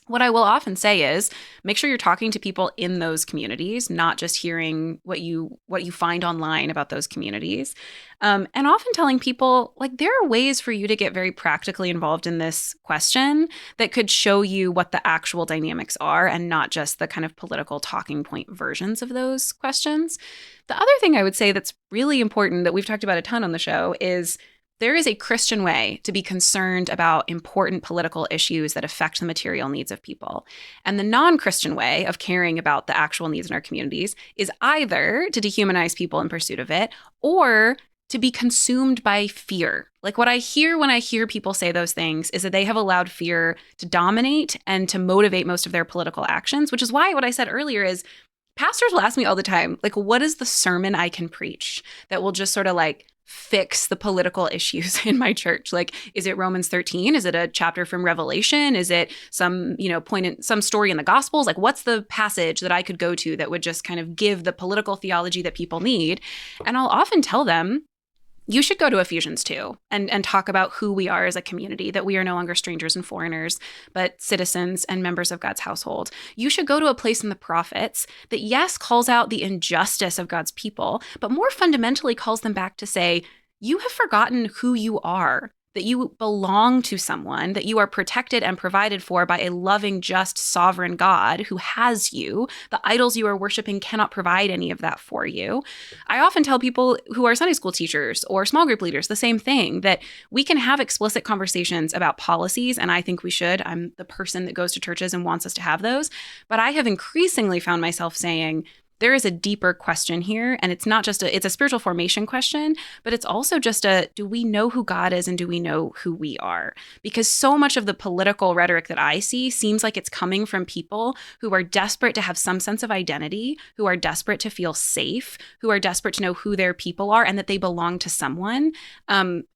What I will often say is make sure you're talking to people in those communities, not just hearing what you find online about those communities. And often telling people, like, there are ways for you to get very practically involved in this question that could show you what the actual dynamics are and not just the kind of political talking point versions of those questions. The other thing I would say that's really important that we've talked about a ton on the show is there is a Christian way to be concerned about important political issues that affect the material needs of people. And the non-Christian way of caring about the actual needs in our communities is either to dehumanize people in pursuit of it or to be consumed by fear. Like what I hear when I hear people say those things is that they have allowed fear to dominate and to motivate most of their political actions, which is why what I said earlier is pastors will ask me all the time, like, what is the sermon I can preach that will just sort of like fix the political issues in my church? Like, is it Romans 13? Is it a chapter from Revelation? Is it some, point in some story in the Gospels? Like, what's the passage that I could go to that would just kind of give the political theology that people need? And I'll often tell them, you should go to Ephesians 2 and talk about who we are as a community, that we are no longer strangers and foreigners, but citizens and members of God's household. You should go to a place in the prophets that, yes, calls out the injustice of God's people, but more fundamentally calls them back to say, you have forgotten who you are, that you belong to someone, that you are protected and provided for by a loving, just, sovereign God who has you. The idols you are worshiping cannot provide any of that for you. I often tell people who are Sunday school teachers or small group leaders the same thing, that we can have explicit conversations about policies, and I think we should. I'm the person that goes to churches and wants us to have those. But I have increasingly found myself saying, there is a deeper question here, and it's not just it's a spiritual formation question, but it's also just do we know who God is and do we know who we are? Because so much of the political rhetoric that I see seems like it's coming from people who are desperate to have some sense of identity, who are desperate to feel safe, who are desperate to know who their people are and that they belong to someone.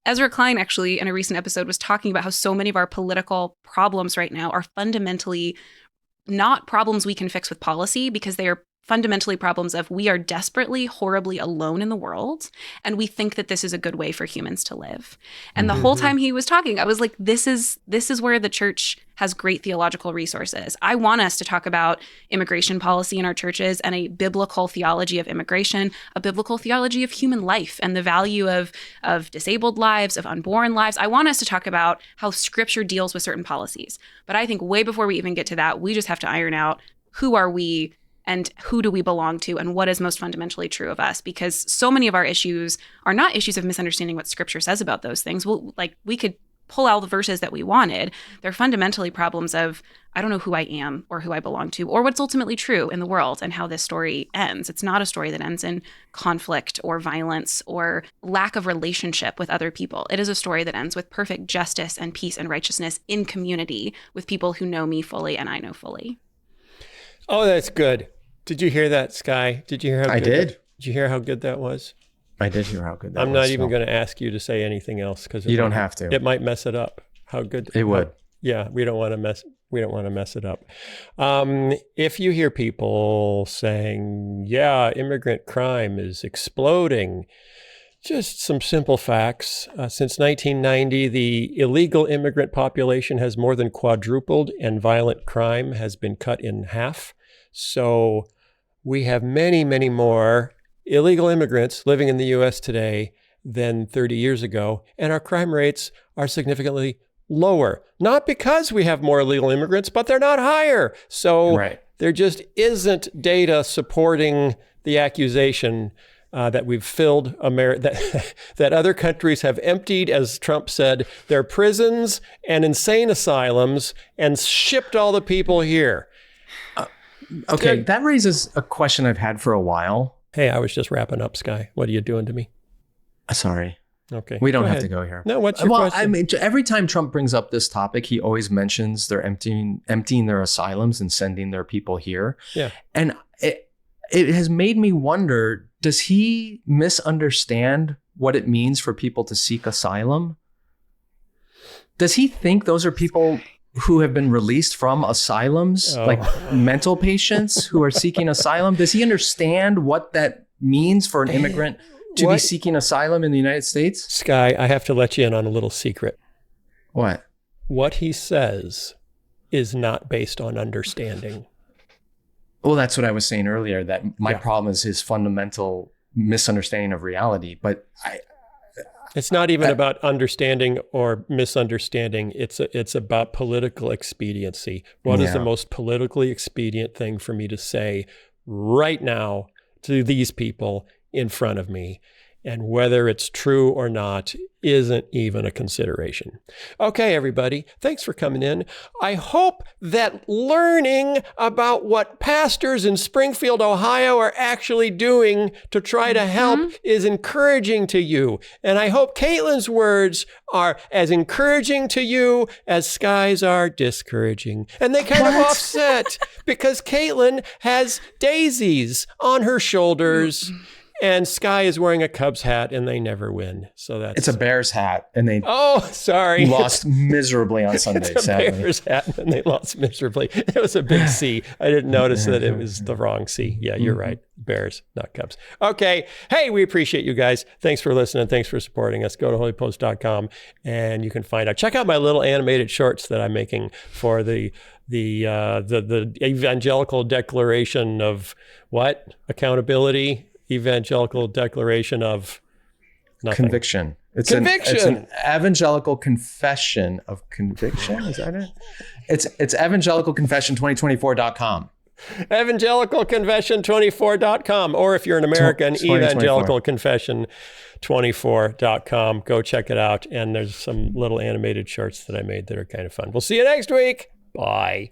Ezra Klein actually in a recent episode was talking about how so many of our political problems right now are fundamentally not problems we can fix with policy because they are fundamentally problems of we are desperately, horribly alone in the world, and we think that this is a good way for humans to live. And the whole time he was talking, I was like, this is where the church has great theological resources. I want us to talk about immigration policy in our churches and a biblical theology of immigration, a biblical theology of human life and the value of disabled lives, of unborn lives. I want us to talk about how Scripture deals with certain policies. But I think way before we even get to that, we just have to iron out who are we and who do we belong to and what is most fundamentally true of us, because so many of our issues are not issues of misunderstanding what Scripture says about those things. Well, like, we could pull out the verses that we wanted. They're fundamentally problems of, I don't know who I am or who I belong to or what's ultimately true in the world and how this story ends. It's not a story that ends in conflict or violence or lack of relationship with other people. It is a story that ends with perfect justice and peace and righteousness in community with people who know me fully and I know fully. Oh, that's good. Did you hear that, Skye? Did you hear how I good did. Did you hear how good that was? I did hear how good that was. I'm not even going to ask you to say anything else because you don't have to. It might mess it up. How good it would. Yeah, we don't want to mess it up. If you hear people saying, "Yeah, immigrant crime is exploding," just some simple facts. Since 1990, the illegal immigrant population has more than quadrupled, and violent crime has been cut in half. So we have many, many more illegal immigrants living in the U.S. today than 30 years ago, and our crime rates are significantly lower. Not because we have more illegal immigrants, but they're not higher. So there just isn't data supporting the accusation that we've filled that other countries have emptied, as Trump said, their prisons and insane asylums and shipped all the people here. Okay, that raises a question I've had for a while. Hey, I was just wrapping up, Skye. What are you doing to me? Sorry. Okay. We don't have to go here. No, what's your question? I mean, every time Trump brings up this topic, he always mentions they're emptying their asylums and sending their people here. Yeah. And it has made me wonder, does he misunderstand what it means for people to seek asylum? Does he think those are people who have been released from asylums, like mental patients who are seeking asylum? Does he understand what that means for an immigrant to be seeking asylum in the United States? Skye, I have to let you in on a little secret. What? What he says is not based on understanding. Well, that's what I was saying earlier, that my problem is his fundamental misunderstanding of reality. But it's not even about understanding or misunderstanding. It's about political expediency. What is the most politically expedient thing for me to say right now to these people in front of me? And whether it's true or not isn't even a consideration. Okay, everybody, thanks for coming in. I hope that learning about what pastors in Springfield, Ohio are actually doing to try to help is encouraging to you. And I hope Caitlin's words are as encouraging to you as Skye's are discouraging. And they kind of offset because Caitlin has daisies on her shoulders. And Skye is wearing a Cubs hat, and they never win. So it's a Bears hat, and they lost miserably on Sunday. It's a Bears hat, and they lost miserably. It was a big C. I didn't notice that it was the wrong C. Yeah, you're right. Bears, not Cubs. Okay. Hey, we appreciate you guys. Thanks for listening. Thanks for supporting us. Go to holypost.com, and you can find out. Check out my little animated shorts that I'm making for the evangelical declaration of what? Accountability. Evangelical declaration of nothing. Conviction. It's conviction. An evangelical confession of conviction. Is that it? It's evangelicalconfession2024.com. Evangelicalconfession24.com. Or if you're an American, evangelicalconfession24.com. Go check it out. And there's some little animated shorts that I made that are kind of fun. We'll see you next week. Bye.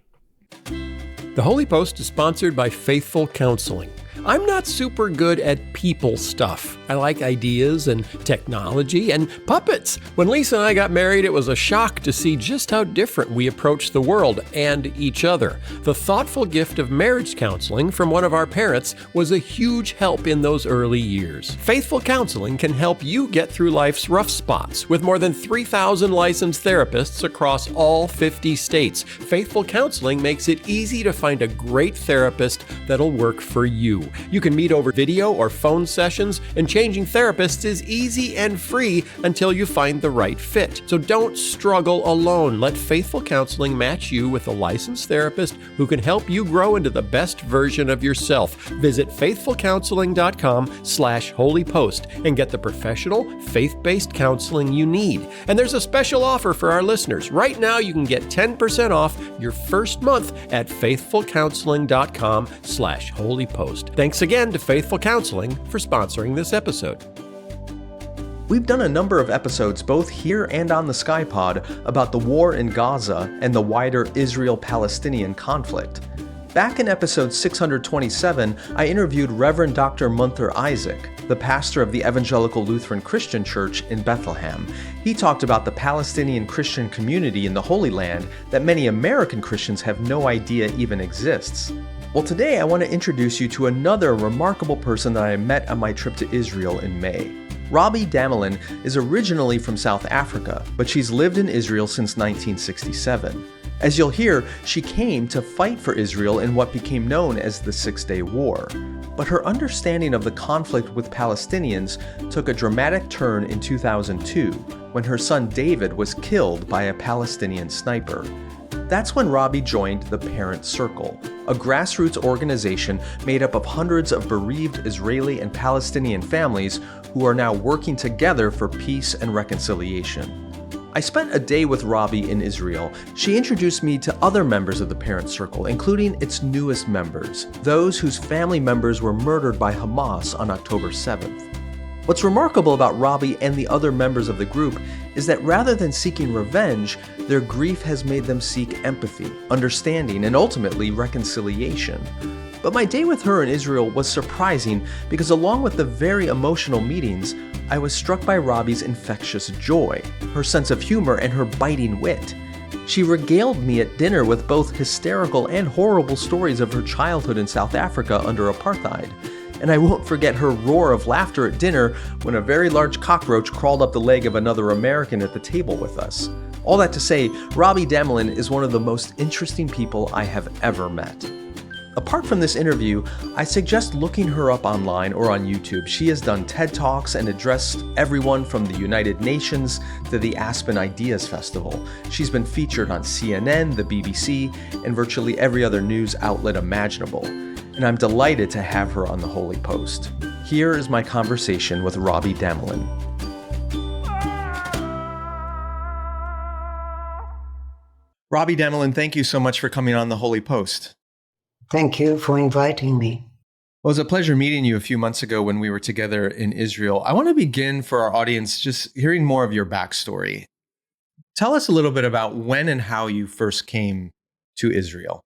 The Holy Post is sponsored by Faithful Counseling. I'm not super good at people stuff. I like ideas and technology and puppets. When Lisa and I got married, it was a shock to see just how different we approach the world and each other. The thoughtful gift of marriage counseling from one of our parents was a huge help in those early years. Faithful Counseling can help you get through life's rough spots with more than 3,000 licensed therapists across all 50 states. Faithful Counseling makes it easy to find a great therapist that'll work for you. You can meet over video or phone sessions, and changing therapists is easy and free until you find the right fit. So don't struggle alone. Let Faithful Counseling match you with a licensed therapist who can help you grow into the best version of yourself. Visit faithfulcounseling.com/HOLYPOST and get the professional, faith-based counseling you need. And there's a special offer for our listeners. Right now, you can get 10% off your first month at faithfulcounseling.com/HOLYPOST. Thanks again to Faithful Counseling for sponsoring this episode. We've done a number of episodes both here and on the Skye Pod about the war in Gaza and the wider Israel-Palestinian conflict. Back in episode 627, I interviewed Reverend Dr. Munther Isaac, the pastor of the Evangelical Lutheran Christian Church in Bethlehem. He talked about the Palestinian Christian community in the Holy Land that many American Christians have no idea even exists. Well, today I want to introduce you to another remarkable person that I met on my trip to Israel in May. Robi Damelin is originally from South Africa, but she's lived in Israel since 1967. As you'll hear, she came to fight for Israel in what became known as the Six-Day War. But her understanding of the conflict with Palestinians took a dramatic turn in 2002, when her son David was killed by a Palestinian sniper. That's when Robi joined the Parent Circle, a grassroots organization made up of hundreds of bereaved Israeli and Palestinian families who are now working together for peace and reconciliation. I spent a day with Robi in Israel. She introduced me to other members of the Parent Circle, including its newest members, those whose family members were murdered by Hamas on October 7th. What's remarkable about Robi and the other members of the group is that rather than seeking revenge, their grief has made them seek empathy, understanding, and ultimately reconciliation. But my day with her in Israel was surprising because along with the very emotional meetings, I was struck by Robi's infectious joy, her sense of humor, and her biting wit. She regaled me at dinner with both hysterical and horrible stories of her childhood in South Africa under apartheid. And I won't forget her roar of laughter at dinner when a very large cockroach crawled up the leg of another American at the table with us. All that to say, Robi Damelin is one of the most interesting people I have ever met. Apart from this interview, I suggest looking her up online or on YouTube. She has done TED Talks and addressed everyone from the United Nations to the Aspen Ideas Festival. She's been featured on CNN, the BBC, and virtually every other news outlet imaginable. And I'm delighted to have her on the Holy Post. Here is my conversation with Robi Damelin. Robi Damelin, thank you so much for coming on the Holy Post. Thank you for inviting me. Well, it was a pleasure meeting you a few months ago when we were together in Israel. I want to begin for our audience just hearing more of your backstory. Tell us a little bit about when and how you first came to Israel.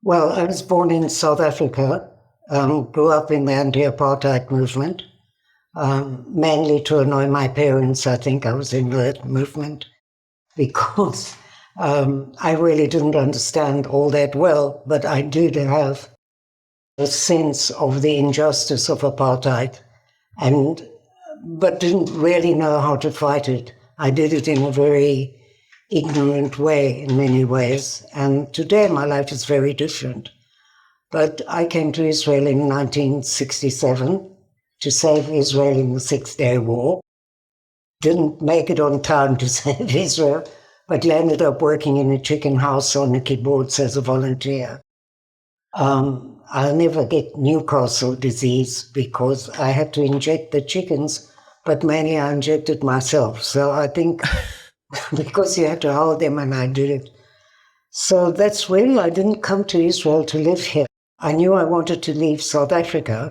Well, I was born in South Africa, grew up in the anti-apartheid movement, mainly to annoy my parents. I think I was in that movement because I really didn't understand all that well, but I did have a sense of the injustice of apartheid, but didn't really know how to fight it. I did it in a very ignorant way in many ways, and today my life is very different. But I came to Israel in 1967 to save Israel in the Six-Day War. Didn't make it on time to save Israel, but ended up working in a chicken house on the kibbutz as a volunteer. I'll never get Newcastle disease because I had to inject the chickens, but mainly I injected myself. So I think because you had to hold them and I did it. So that's when I didn't come to Israel to live here. I knew I wanted to leave South Africa,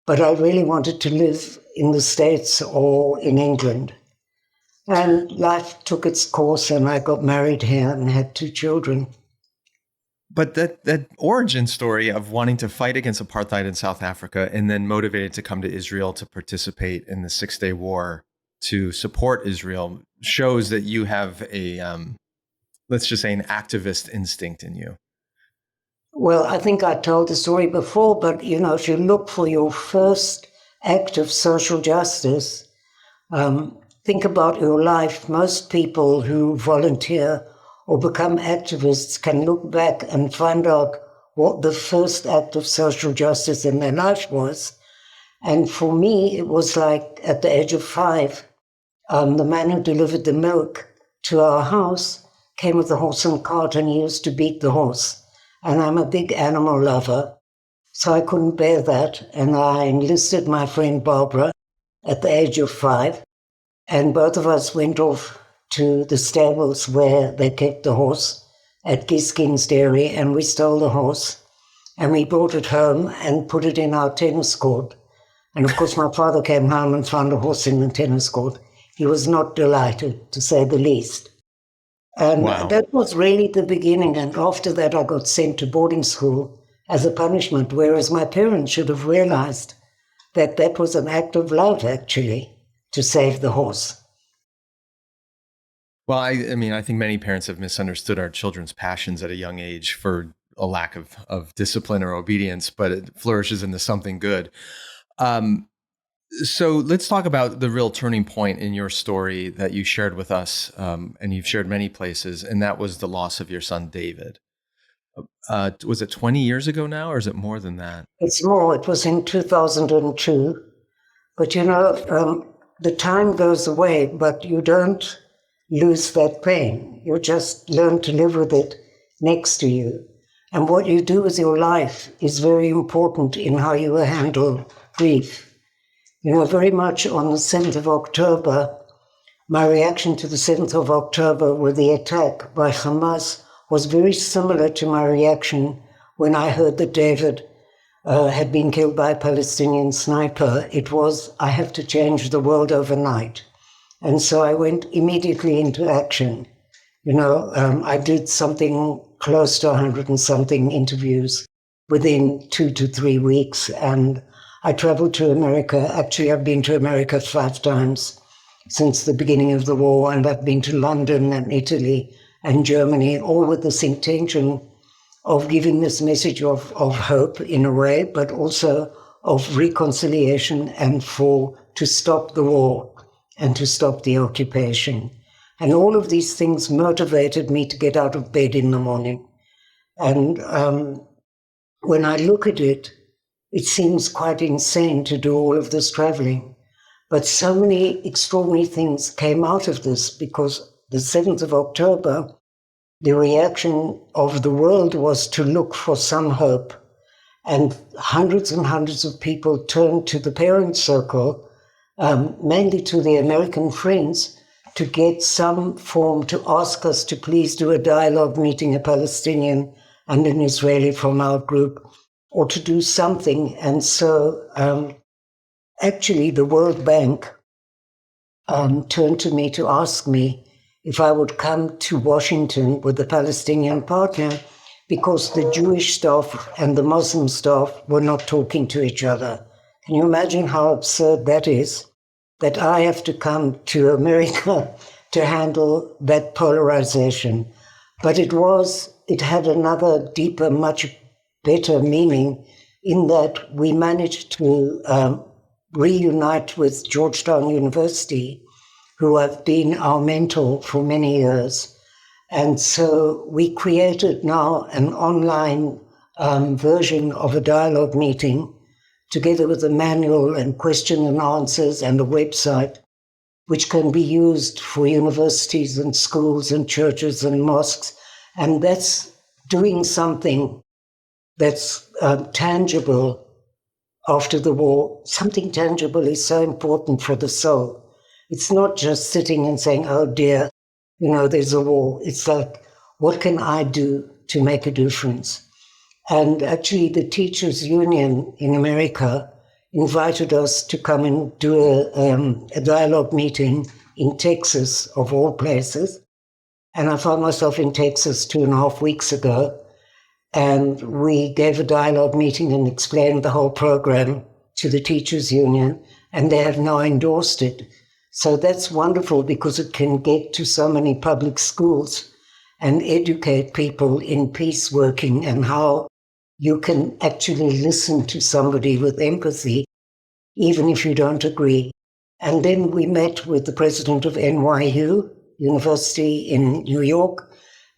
but I really wanted to live in the States or in England. And life took its course and I got married here and had 2 children. But that origin story of wanting to fight against apartheid in South Africa and then motivated to come to Israel to participate in the 6-Day War to support Israel shows that you have a, let's just say, an activist instinct in you. Well, I think I told the story before, but, if you look for your first act of social justice, think about your life. Most people who volunteer or become activists can look back and find out what the first act of social justice in their life was. And for me, it was like at the age of 5, the man who delivered the milk to our house came with a horse and cart, and he used to beat the horse. And I'm a big animal lover, so I couldn't bear that. And I enlisted my friend Barbara at the age of 5, and both of us went off to the stables where they kept the horse at Giskin's Dairy, and we stole the horse, and we brought it home and put it in our tennis court. And of course, my father came home and found a horse in the tennis court. He was not delighted, to say the least. And That was really the beginning. And after that, I got sent to boarding school as a punishment, whereas my parents should have realized that that was an act of love, actually, to save the horse. Well, I mean, I think many parents have misunderstood our children's passions at a young age for a lack of discipline or obedience, but it flourishes into something good. So let's talk about the real turning point in your story that you shared with us, and you've shared many places, and that was the loss of your son, David. Was it 20 years ago now, or is it more than that? It's more. It was in 2002. But, the time goes away, but you don't lose that pain. You just learn to live with it next to you. And what you do with your life is very important in how you handle grief. Very much on the 7th of October, my reaction to the 7th of October with the attack by Hamas was very similar to my reaction when I heard that David had been killed by a Palestinian sniper. It was, I have to change the world overnight. And so I went immediately into action. I did something close to 100 and something interviews within 2 to 3 weeks. And I traveled to America. Actually, I've been to America 5 times since the beginning of the war. And I've been to London and Italy and Germany, all with this intention of giving this message of hope in a way, but also of reconciliation and to stop the war and to stop the occupation. And all of these things motivated me to get out of bed in the morning. And when I look at it, it seems quite insane to do all of this traveling. But so many extraordinary things came out of this, because the 7th of October, the reaction of the world was to look for some hope. And hundreds and hundreds of people turned to the parent circle, mainly to the American friends, to get some form to ask us to please do a dialogue meeting, a Palestinian and an Israeli from our group, or to do something. And so actually the World Bank turned to me to ask me if I would come to Washington with the Palestinian partner, because the Jewish staff and the Muslim staff were not talking to each other. Can you imagine how absurd that is? That I have to come to America to handle that polarization. But it had another deeper, much better meaning, in that we managed to reunite with Georgetown University, who have been our mentor for many years. And so we created now an online version of a dialogue meeting, together with a manual and question and answers and a website, which can be used for universities and schools and churches and mosques. And that's doing something that's tangible after the war. Something tangible is so important for the soul. It's not just sitting and saying, oh dear, there's a war. It's like, what can I do to make a difference? And actually, the Teachers Union in America invited us to come and do a dialogue meeting in Texas, of all places. And I found myself in Texas 2.5 weeks ago. And we gave a dialogue meeting and explained the whole program to the teachers' union, and they have now endorsed it. So that's wonderful because it can get to so many public schools and educate people in peace working and how you can actually listen to somebody with empathy, even if you don't agree. And then we met with the president of NYU, University in New York,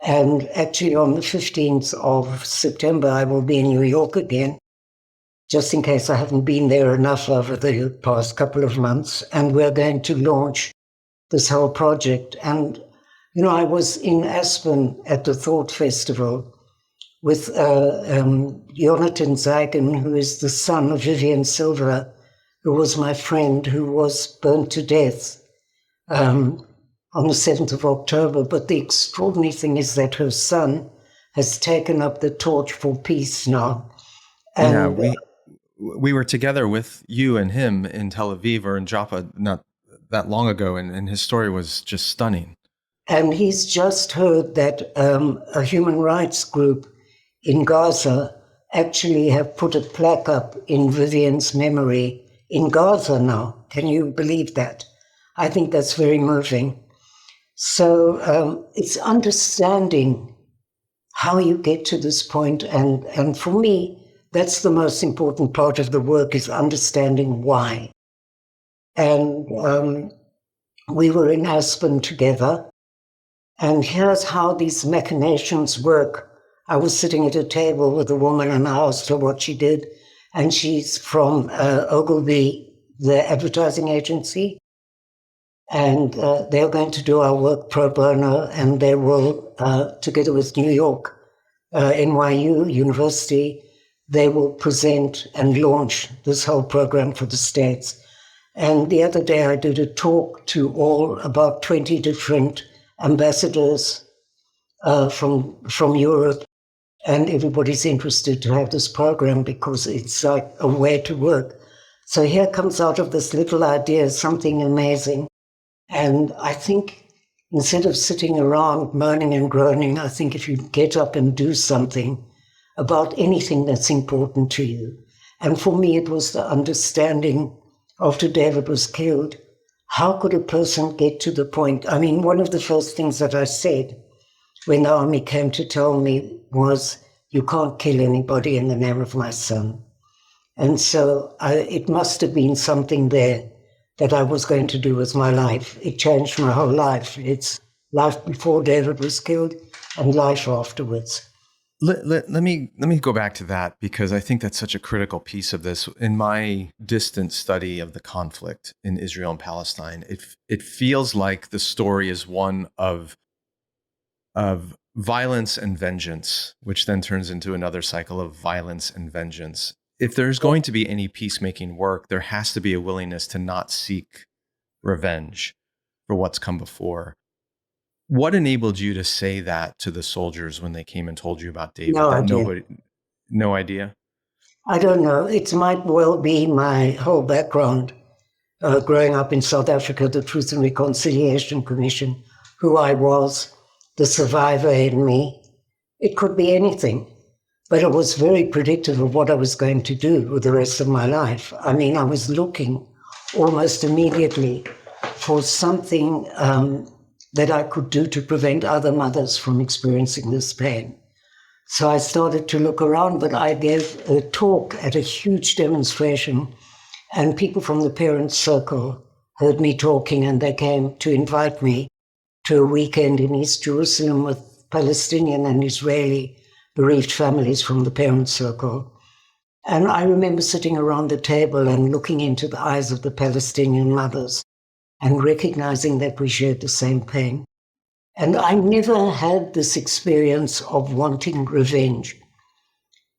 and actually on the 15th of September, I will be in New York again, just in case I haven't been there enough over the past couple of months. And we're going to launch this whole project. And, you know, I was in Aspen at the Thought Festival with Jonathan Zeigen, who is the son of Vivian Silva, who was my friend, who was burnt to death on the 7th of October. But the extraordinary thing is that her son has taken up the torch for peace now. And, yeah, we were together with you and him in Tel Aviv or in Jaffa not that long ago, and his story was just stunning. And he's just heard that a human rights group in Gaza actually have put a plaque up in Vivian's memory in Gaza now. Can you believe that? I think that's very moving. So it's understanding how you get to this point. And for me, that's the most important part of the work, is understanding why. And we were in Aspen together. And here's how these machinations work. I was sitting at a table with a woman and I asked her what she did. And she's from Ogilvy, the advertising agency. And they're going to do our work pro bono, and they will, together with New York, NYU University, they will present and launch this whole program for the States. And the other day I did a talk to about 20 different ambassadors from Europe, and everybody's interested to have this program because it's like a way to work. So here comes out of this little idea something amazing. And I think instead of sitting around moaning and groaning, I think if you get up and do something about anything that's important to you. And for me, it was the understanding after David was killed, how could a person get to the point? I mean, one of the first things that I said when the army came to tell me was, you can't kill anybody in the name of my son. And so it must have been something there that I was going to do with my life. It changed my whole life. It's life before David was killed and life afterwards. Let me go back to that, because I think that's such a critical piece of this. In my distant study of the conflict in Israel and Palestine, it feels like the story is one of violence and vengeance, which then turns into another cycle of violence and vengeance. If there's going to be any peacemaking work, there has to be a willingness to not seek revenge for what's come before. What enabled you to say that to the soldiers when they came and told you about David? No idea? I don't know. It might well be my whole background, growing up in South Africa, the Truth and Reconciliation Commission, who I was, the survivor in me. It could be anything. But it was very predictive of what I was going to do with the rest of my life. I mean, I was looking almost immediately for something that I could do to prevent other mothers from experiencing this pain. So I started to look around, but I gave a talk at a huge demonstration, and people from the parents' circle heard me talking, and they came to invite me to a weekend in East Jerusalem with Palestinian and Israeli bereaved families from the parents' circle. And I remember sitting around the table and looking into the eyes of the Palestinian mothers and recognizing that we shared the same pain. And I never had this experience of wanting revenge.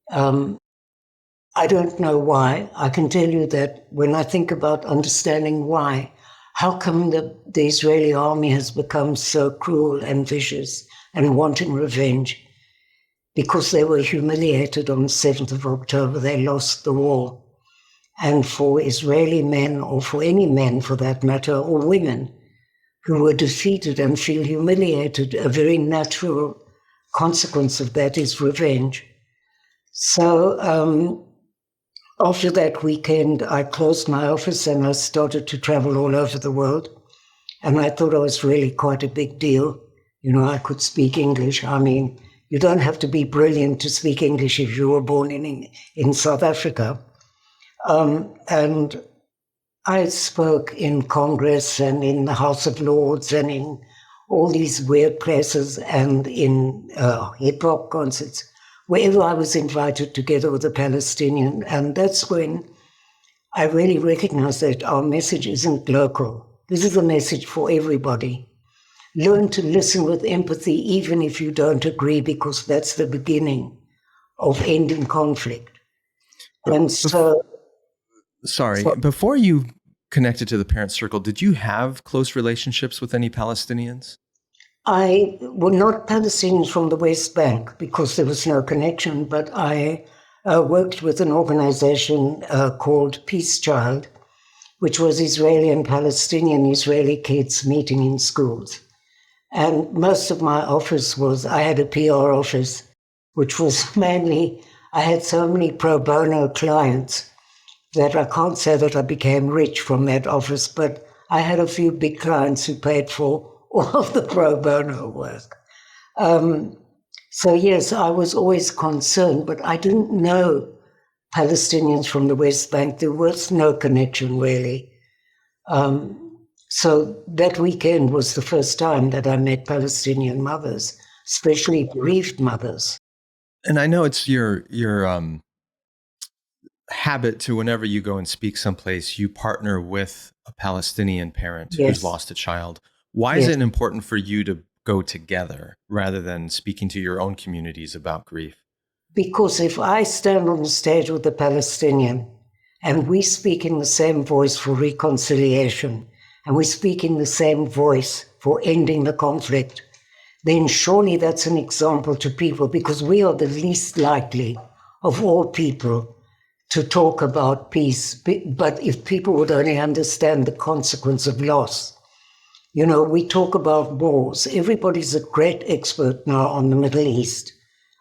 I don't know why. I can tell you that when I think about understanding why, how come the Israeli army has become so cruel and vicious and wanting revenge? Because they were humiliated on the 7th of October. They lost the war. And for Israeli men, or for any men for that matter, or women who were defeated and feel humiliated, a very natural consequence of that is revenge. So after that weekend, I closed my office and I started to travel all over the world. And I thought it was really quite a big deal. You know, I could speak English. I mean, you don't have to be brilliant to speak English if you were born in South Africa. And I spoke in Congress and in the House of Lords and in all these weird places and in hip-hop concerts, wherever I was invited together with a Palestinian. And that's when I really recognized that our message isn't local. This is a message for everybody. Learn to listen with empathy, even if you don't agree, because that's the beginning of ending conflict. And so... Sorry, before you connected to the parent circle, did you have close relationships with any Palestinians? Well, not Palestinians from the West Bank, because there was no connection, but I worked with an organization called Peace Child, which was Israeli and Palestinian Israeli kids meeting in schools. And most of my office I had a PR office, which was mainly, I had so many pro bono clients that I can't say that I became rich from that office, but I had a few big clients who paid for all of the pro bono work. So yes, I was always concerned, but I didn't know Palestinians from the West Bank. There was no connection really. So that weekend was the first time that I met Palestinian mothers, especially bereaved mothers. And I know it's your habit to, whenever you go and speak someplace, you partner with a Palestinian parent who's lost a child. Why is it important for you to go together rather than speaking to your own communities about grief? Because if I stand on the stage with a Palestinian and we speak in the same voice for reconciliation, and we speak in the same voice for ending the conflict, then surely that's an example to people, because we are the least likely of all people to talk about peace. But if people would only understand the consequence of loss. You know, we talk about wars. Everybody's a great expert now on the Middle East.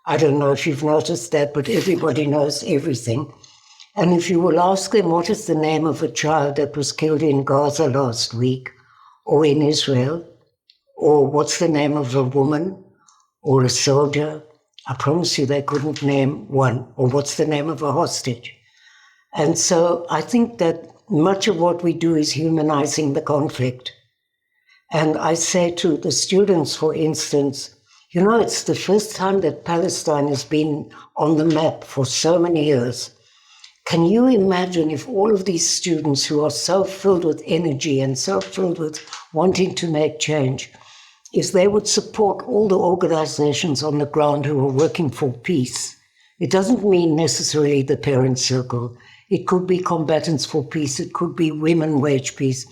I don't know if you've noticed that, but everybody knows everything. And if you will ask them what is the name of a child that was killed in Gaza last week, or in Israel, or what's the name of a woman or a soldier, I promise you they couldn't name one. Or what's the name of a hostage? And so I think that much of what we do is humanizing the conflict. And I say to the students, for instance, you know, it's the first time that Palestine has been on the map for so many years. Can you imagine if all of these students who are so filled with energy and so filled with wanting to make change, if they would support all the organizations on the ground who are working for peace? It doesn't mean necessarily the parent circle. It could be combatants for peace. It could be women wage peace.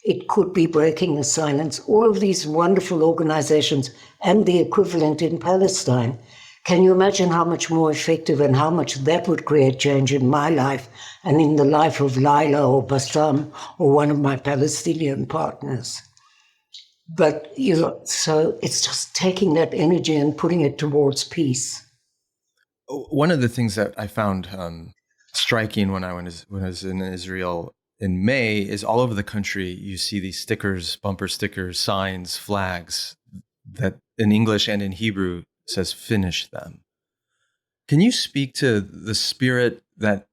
It could be breaking the silence. All of these wonderful organizations and the equivalent in Palestine. Can you imagine how much more effective and how much that would create change in my life and in the life of Laila or Bassam or one of my Palestinian partners? But, you know, so it's just taking that energy and putting it towards peace. One of the things that I found striking when I was in Israel in May is all over the country, you see these stickers, bumper stickers, signs, flags that in English and in Hebrew says, "Finish them." Can you speak to the spirit that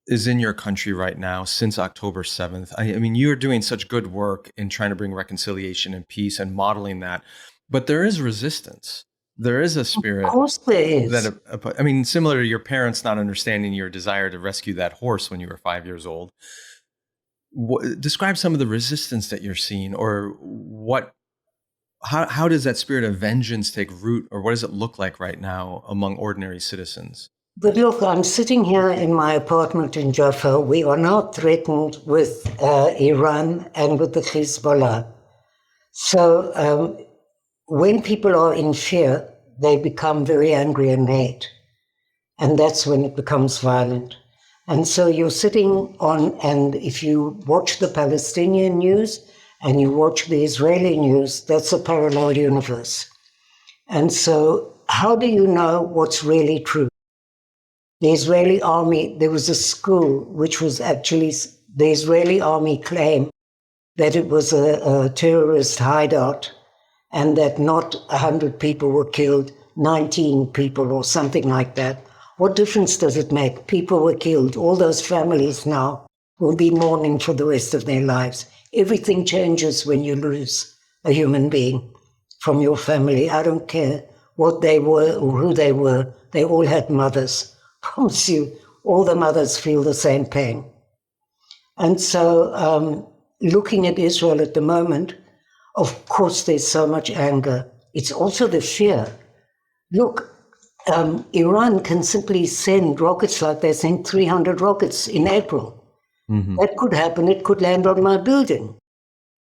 is in your country right now since October 7th? I mean, you're doing such good work in trying to bring reconciliation and peace and modeling that, but there is resistance. There is a spirit. Of course there is. That, I mean, similar to your parents not understanding your desire to rescue that horse when you were 5 years old. Describe some of the resistance that you're seeing, or how does that spirit of vengeance take root, or what does it look like right now among ordinary citizens? But look, I'm sitting here in my apartment in Jaffa. We are now threatened with Iran and with the Hezbollah. So when people are in fear, they become very angry and hate. And that's when it becomes violent. And so you're sitting on, and if you watch the Palestinian news and you watch the Israeli news, that's a parallel universe. And so how do you know what's really true? The Israeli army, there was a school which was actually, the Israeli army claimed that it was a terrorist hideout and that not 100 people were killed, 19 people or something like that. What difference does it make? People were killed. All those families now will be mourning for the rest of their lives. Everything changes when you lose a human being from your family. I don't care what they were or who they were. They all had mothers. I promise you, all the mothers feel the same pain. And so looking at Israel at the moment, of course there's so much anger. It's also the fear. Look, Iran can simply send rockets like they sent 300 rockets in April. That could happen. It could land on my building.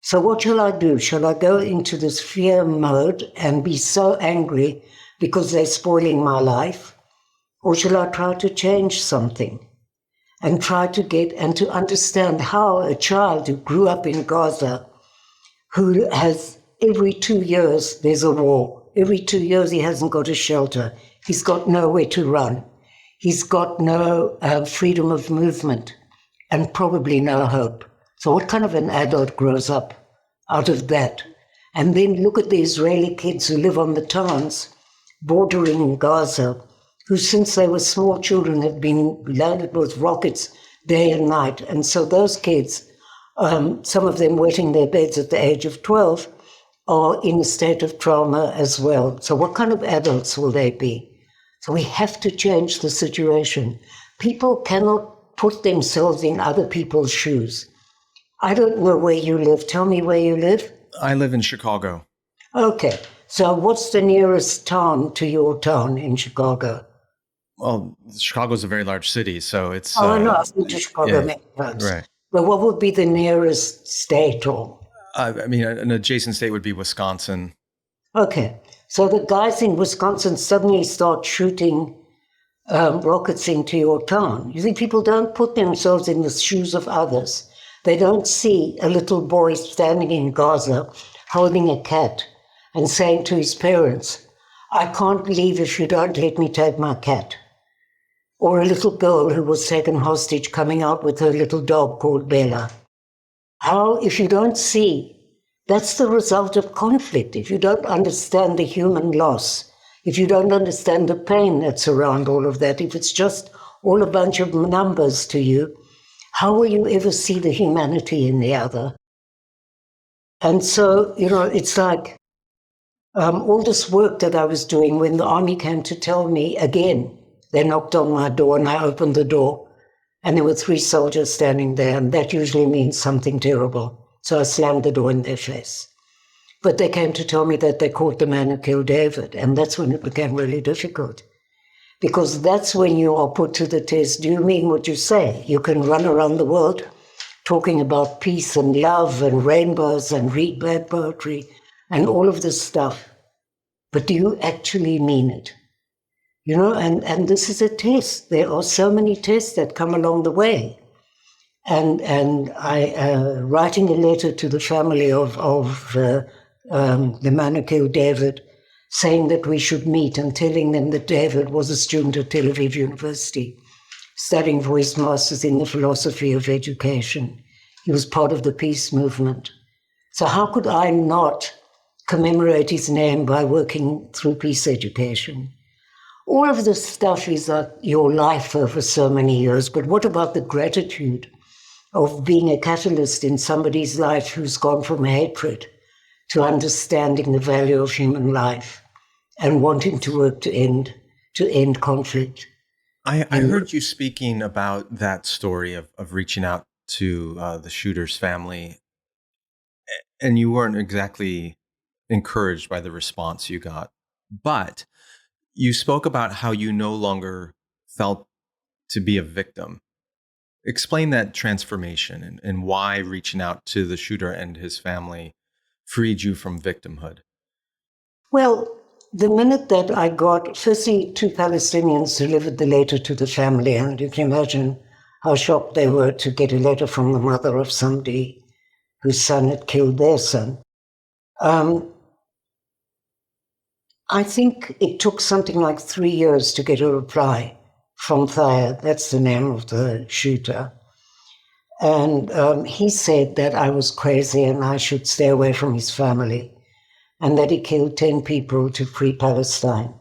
So what shall I do? Shall I go into this fear mode and be so angry because they're spoiling my life? Or shall I try to change something and try to get and to understand how a child who grew up in Gaza, who has every 2 years there's a war, every 2 years he hasn't got a shelter, he's got nowhere to run, he's got no freedom of movement and probably no hope. So what kind of an adult grows up out of that? And then look at the Israeli kids who live on the towns bordering Gaza, who since they were small children have been loaded with rockets day and night. And so those kids, some of them wetting their beds at the age of 12, are in a state of trauma as well. So what kind of adults will they be? So we have to change the situation. People cannot put themselves in other people's shoes. I don't know where you live. Tell me where you live. I live in Chicago. Okay. So what's the nearest town to your town in Chicago? Well, Chicago's a very large city, so it's... Oh, no, I've been to Chicago many times. Right. But what would be the nearest state or... I mean, an adjacent state would be Wisconsin. Okay. So the guys in Wisconsin suddenly start shooting rockets into your town. You think people don't put themselves in the shoes of others? They don't see a little boy standing in Gaza holding a cat and saying to his parents, I can't leave if you don't let me take my cat. Or a little girl who was taken hostage coming out with her little dog called Bella. How, if you don't see, that's the result of conflict. If you don't understand the human loss, if you don't understand the pain that's around all of that, if it's just all a bunch of numbers to you, how will you ever see the humanity in the other? And so, it's like all this work that I was doing when the army came to tell me again, they knocked on my door and I opened the door and there were 3 soldiers standing there, and that usually means something terrible. So I slammed the door in their face. But they came to tell me that they caught the man who killed David, and that's when it became really difficult. Because that's when you are put to the test. Do you mean what you say? You can run around the world talking about peace and love and rainbows and read bad poetry and all of this stuff. But do you actually mean it? And this is a test. There are so many tests that come along the way. And I, writing a letter to the family of the man who killed David, saying that we should meet and telling them that David was a student at Tel Aviv University, studying for his master's in the philosophy of education. He was part of the peace movement. So how could I not commemorate his name by working through peace education? All of this stuff is like your life over so many years, but what about the gratitude of being a catalyst in somebody's life who's gone from hatred to understanding the value of human life and wanting to work to end conflict? I heard you speaking about that story of reaching out to the shooter's family, and you weren't exactly encouraged by the response you got. But you spoke about how you no longer felt to be a victim. Explain that transformation and why reaching out to the shooter and his family freed you from victimhood. Well, the minute that I got, firstly, 2 Palestinians delivered the letter to the family, and you can imagine how shocked they were to get a letter from the mother of somebody whose son had killed their son. I think it took something like 3 years to get a reply from Thaya. That's the name of the shooter. And he said that I was crazy and I should stay away from his family, and that he killed 10 people to free Palestine.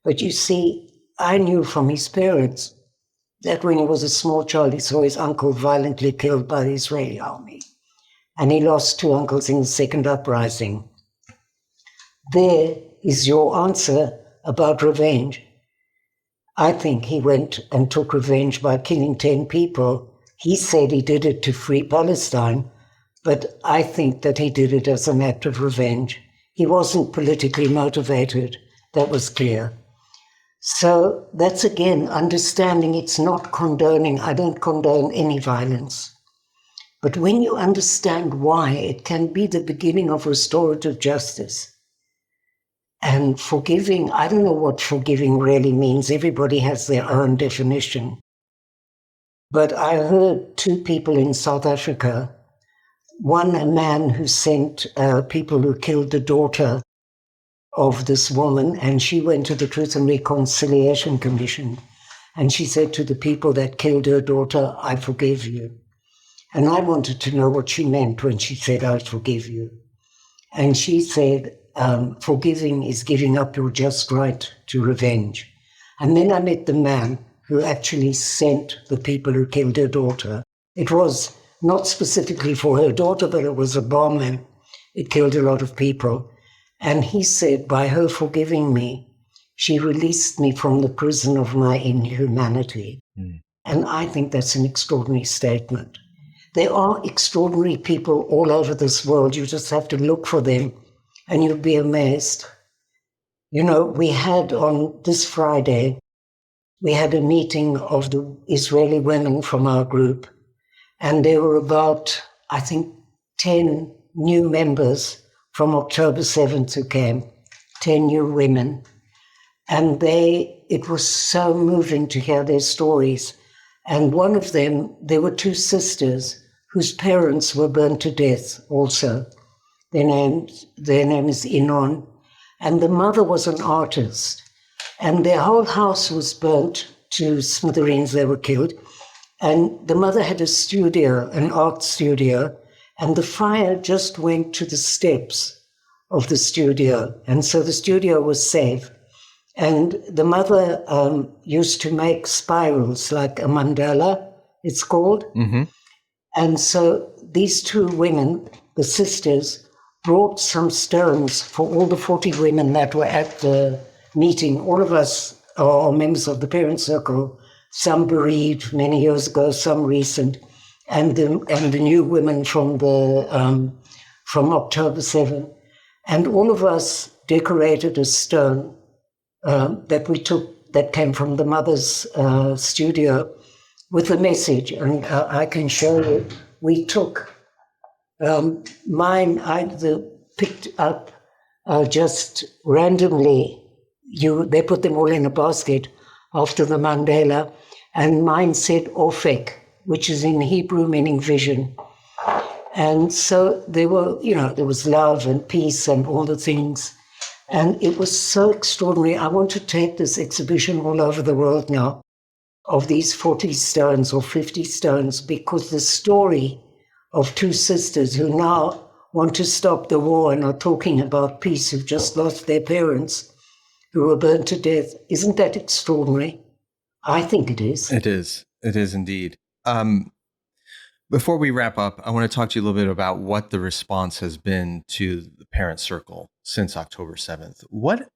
But you see, I knew from his parents that when he was a small child, he saw his uncle violently killed by the Israeli army. And he lost 2 uncles in the second uprising. There is your answer about revenge. I think he went and took revenge by killing 10 people. He said he did it to free Palestine, but I think that he did it as an act of revenge. He wasn't politically motivated. That was clear. So that's, again, understanding it's not condoning. I don't condone any violence. But when you understand why, it can be the beginning of restorative justice. And forgiving, I don't know what forgiving really means. Everybody has their own definition. But I heard 2 people in South Africa, one a man who sent people who killed the daughter of this woman, and she went to the Truth and Reconciliation Commission, and she said to the people that killed her daughter, I forgive you. And I wanted to know what she meant when she said, I forgive you. And she said, forgiving is giving up your just right to revenge. And then I met the man who actually sent the people who killed her daughter. It was not specifically for her daughter, but it was a bomb and it killed a lot of people. And he said, by her forgiving me, she released me from the prison of my inhumanity. And I think that's an extraordinary statement. There are extraordinary people all over this world. You just have to look for them and you'll be amazed. You know, we had on this Friday, we had a meeting of the Israeli women from our group, and there were about, I think, 10 new members from October 7th who came, 10 new women. And it was so moving to hear their stories. And one of them, there were 2 sisters whose parents were burned to death also. Their name is Inon. And the mother was an artist. And their whole house was burnt to smithereens. They were killed. And the mother had a studio, an art studio, and the fire just went to the steps of the studio. And so the studio was safe. And the mother used to make spirals, like a mandala, it's called. Mm-hmm. And so these 2 women, the sisters, brought some stones for all the 40 women that were at the meeting. All of us are members of the parent circle, some bereaved many years ago, some recent, and the new women from October 7. And all of us decorated a stone that we took, that came from the mother's studio, with a message. And I can show you. We took mine, I picked up just randomly. They put them all in a basket after the Mandela, and mine said Ofek, which is in Hebrew meaning vision. And so there was love and peace and all the things. And it was so extraordinary. I want to take this exhibition all over the world now of these 40 stones or 50 stones, because the story of 2 sisters who now want to stop the war and are talking about peace, who've just lost their parents, who were burned to death. Isn't that extraordinary? I think it is. It is. It is indeed. Before we wrap up, I want to talk to you a little bit about what the response has been to the parent circle since October 7th. What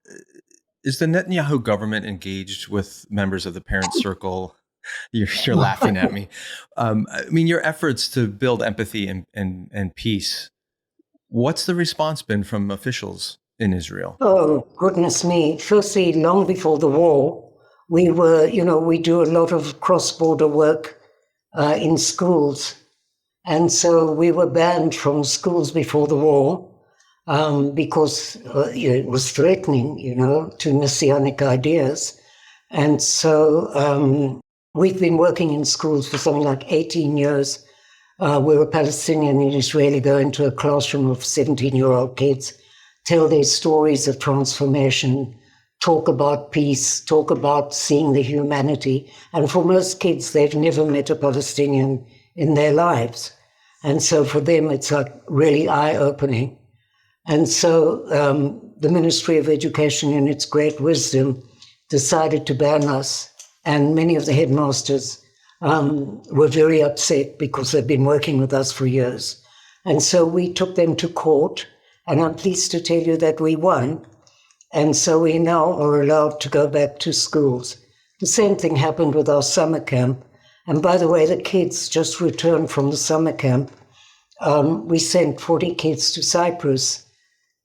is the Netanyahu government engaged with members of the parent circle? You're laughing at me. I mean, your efforts to build empathy and peace. What's the response been from officials in Israel? Oh, goodness me. Firstly, long before the war, we do a lot of cross-border work in schools. And so we were banned from schools before the war because it was threatening, to Messianic ideas. And so we've been working in schools for something like 18 years. Where a Palestinian and Israeli go into a classroom of 17-year-old kids, tell their stories of transformation, talk about peace, talk about seeing the humanity. And for most kids, they've never met a Palestinian in their lives. And so for them, it's like really eye-opening. And so the Ministry of Education, in its great wisdom, decided to ban us. And many of the headmasters were very upset because they've been working with us for years. And so we took them to court, and I'm pleased to tell you that we won. And so we now are allowed to go back to schools. The same thing happened with our summer camp. And by the way, the kids just returned from the summer camp. We sent 40 kids to Cyprus,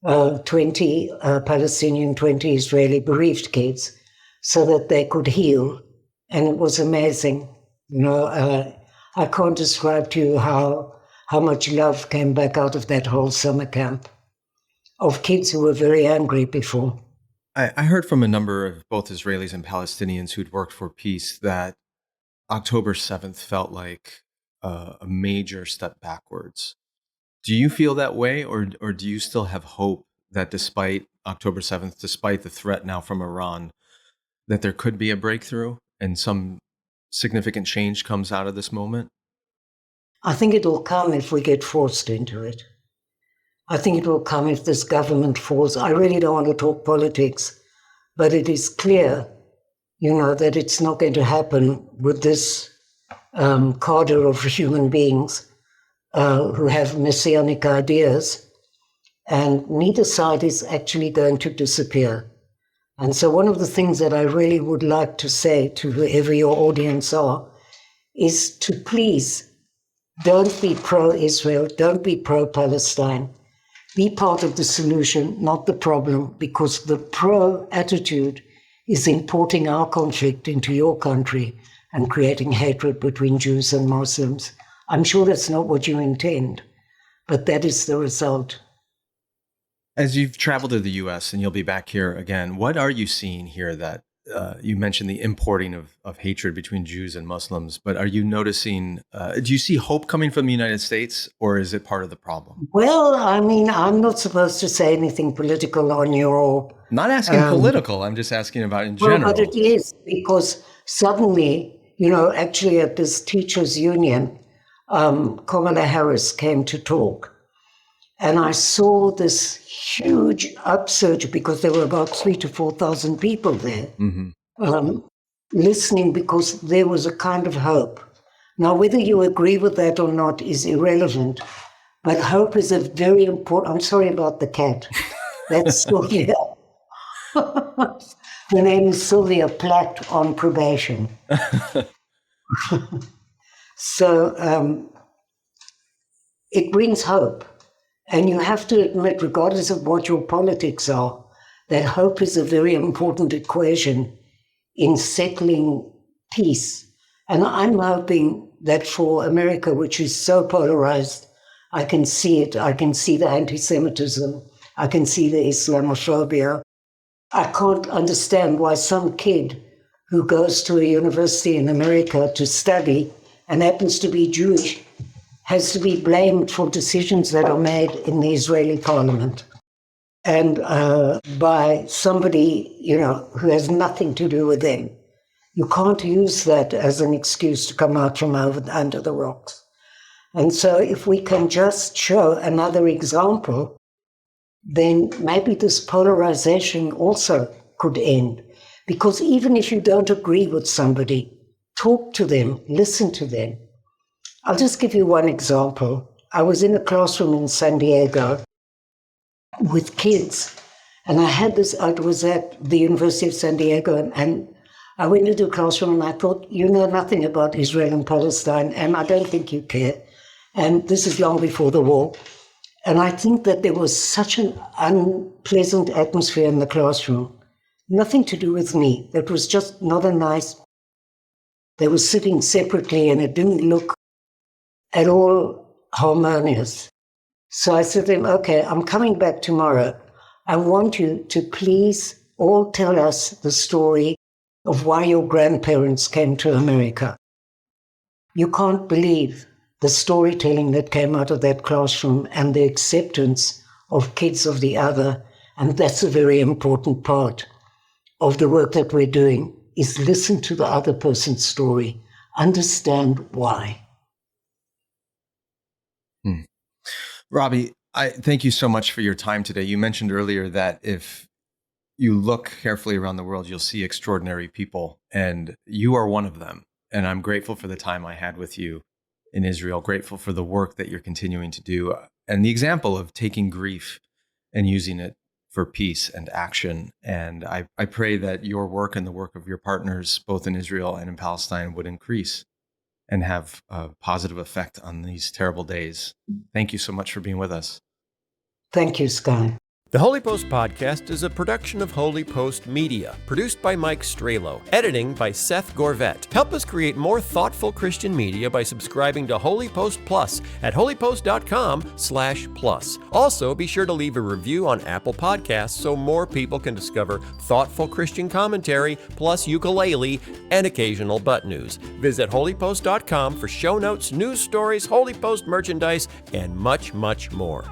20 Palestinian, 20 Israeli bereaved kids, so that they could heal. And it was amazing. I can't describe to you how much love came back out of that whole summer camp of kids who were very angry before. I heard from a number of both Israelis and Palestinians who'd worked for peace that October 7th felt like a major step backwards. Do you feel that way, or do you still have hope that despite October 7th, despite the threat now from Iran, that there could be a breakthrough and some significant change comes out of this moment? I think it will come if we get forced into it. I think it will come if this government falls. I really don't want to talk politics, but it is clear, that it's not going to happen with this cadre of human beings who have messianic ideas, and neither side is actually going to disappear. And so one of the things that I really would like to say to whoever your audience are is to please don't be pro-Israel, don't be pro-Palestine. Be part of the solution, not the problem, because the pro-attitude is importing our conflict into your country and creating hatred between Jews and Muslims. I'm sure that's not what you intend, but that is the result. As you've traveled to the U.S. and you'll be back here again, what are you seeing here that you mentioned the importing of hatred between Jews and Muslims, but are you noticing, do you see hope coming from the United States, or is it part of the problem? Well, I'm not supposed to say anything political on your... Not asking political, I'm just asking about in general. Well, but it is, because suddenly, actually at this teachers' union, Kamala Harris came to talk. And I saw this huge upsurge because there were about 3,000 to 4,000 people there listening, because there was a kind of hope. Now, whether you agree with that or not is irrelevant, but hope is a very important... I'm sorry about the cat. That's Sylvia. Her name is Sylvia Platt on probation. So it brings hope. And you have to admit, regardless of what your politics are, that hope is a very important equation in settling peace. And I'm hoping that for America, which is so polarized, I can see it. I can see the anti-Semitism. I can see the Islamophobia. I can't understand why some kid who goes to a university in America to study and happens to be Jewish has to be blamed for decisions that are made in the Israeli parliament and by somebody, who has nothing to do with them. You can't use that as an excuse to come out from under the rocks. And so if we can just show another example, then maybe this polarization also could end. Because even if you don't agree with somebody, talk to them, listen to them. I'll just give you one example. I was in a classroom in San Diego with kids, and I was at the University of San Diego, and I went into a classroom and I thought, you know nothing about Israel and Palestine, and I don't think you care. And this is long before the war. And I think that there was such an unpleasant atmosphere in the classroom. Nothing to do with me. That was just not a nice... They were sitting separately, and it didn't look at all harmonious. So I said to them, okay, I'm coming back tomorrow. I want you to please all tell us the story of why your grandparents came to America. You can't believe the storytelling that came out of that classroom and the acceptance of kids of the other, and that's a very important part. of the work that we're doing is listen to the other person's story, understand why. Robi, I thank you so much for your time today. You mentioned earlier that if you look carefully around the world, you'll see extraordinary people, and you are one of them. And I'm grateful for the time I had with you in Israel, grateful for the work that you're continuing to do, and the example of taking grief and using it for peace and action. And I pray that your work and the work of your partners, both in Israel and in Palestine, would increase and have a positive effect on these terrible days. Thank you so much for being with us. Thank you, Skye. The Holy Post podcast is a production of Holy Post Media, produced by Mike Strelo, editing by Seth Gorvet. Help us create more thoughtful Christian media by subscribing to Holy Post Plus at holypost.com/plus. Also, be sure to leave a review on Apple Podcasts so more people can discover thoughtful Christian commentary, plus ukulele and occasional butt news. Visit holypost.com for show notes, news stories, Holy Post merchandise, and much, much more.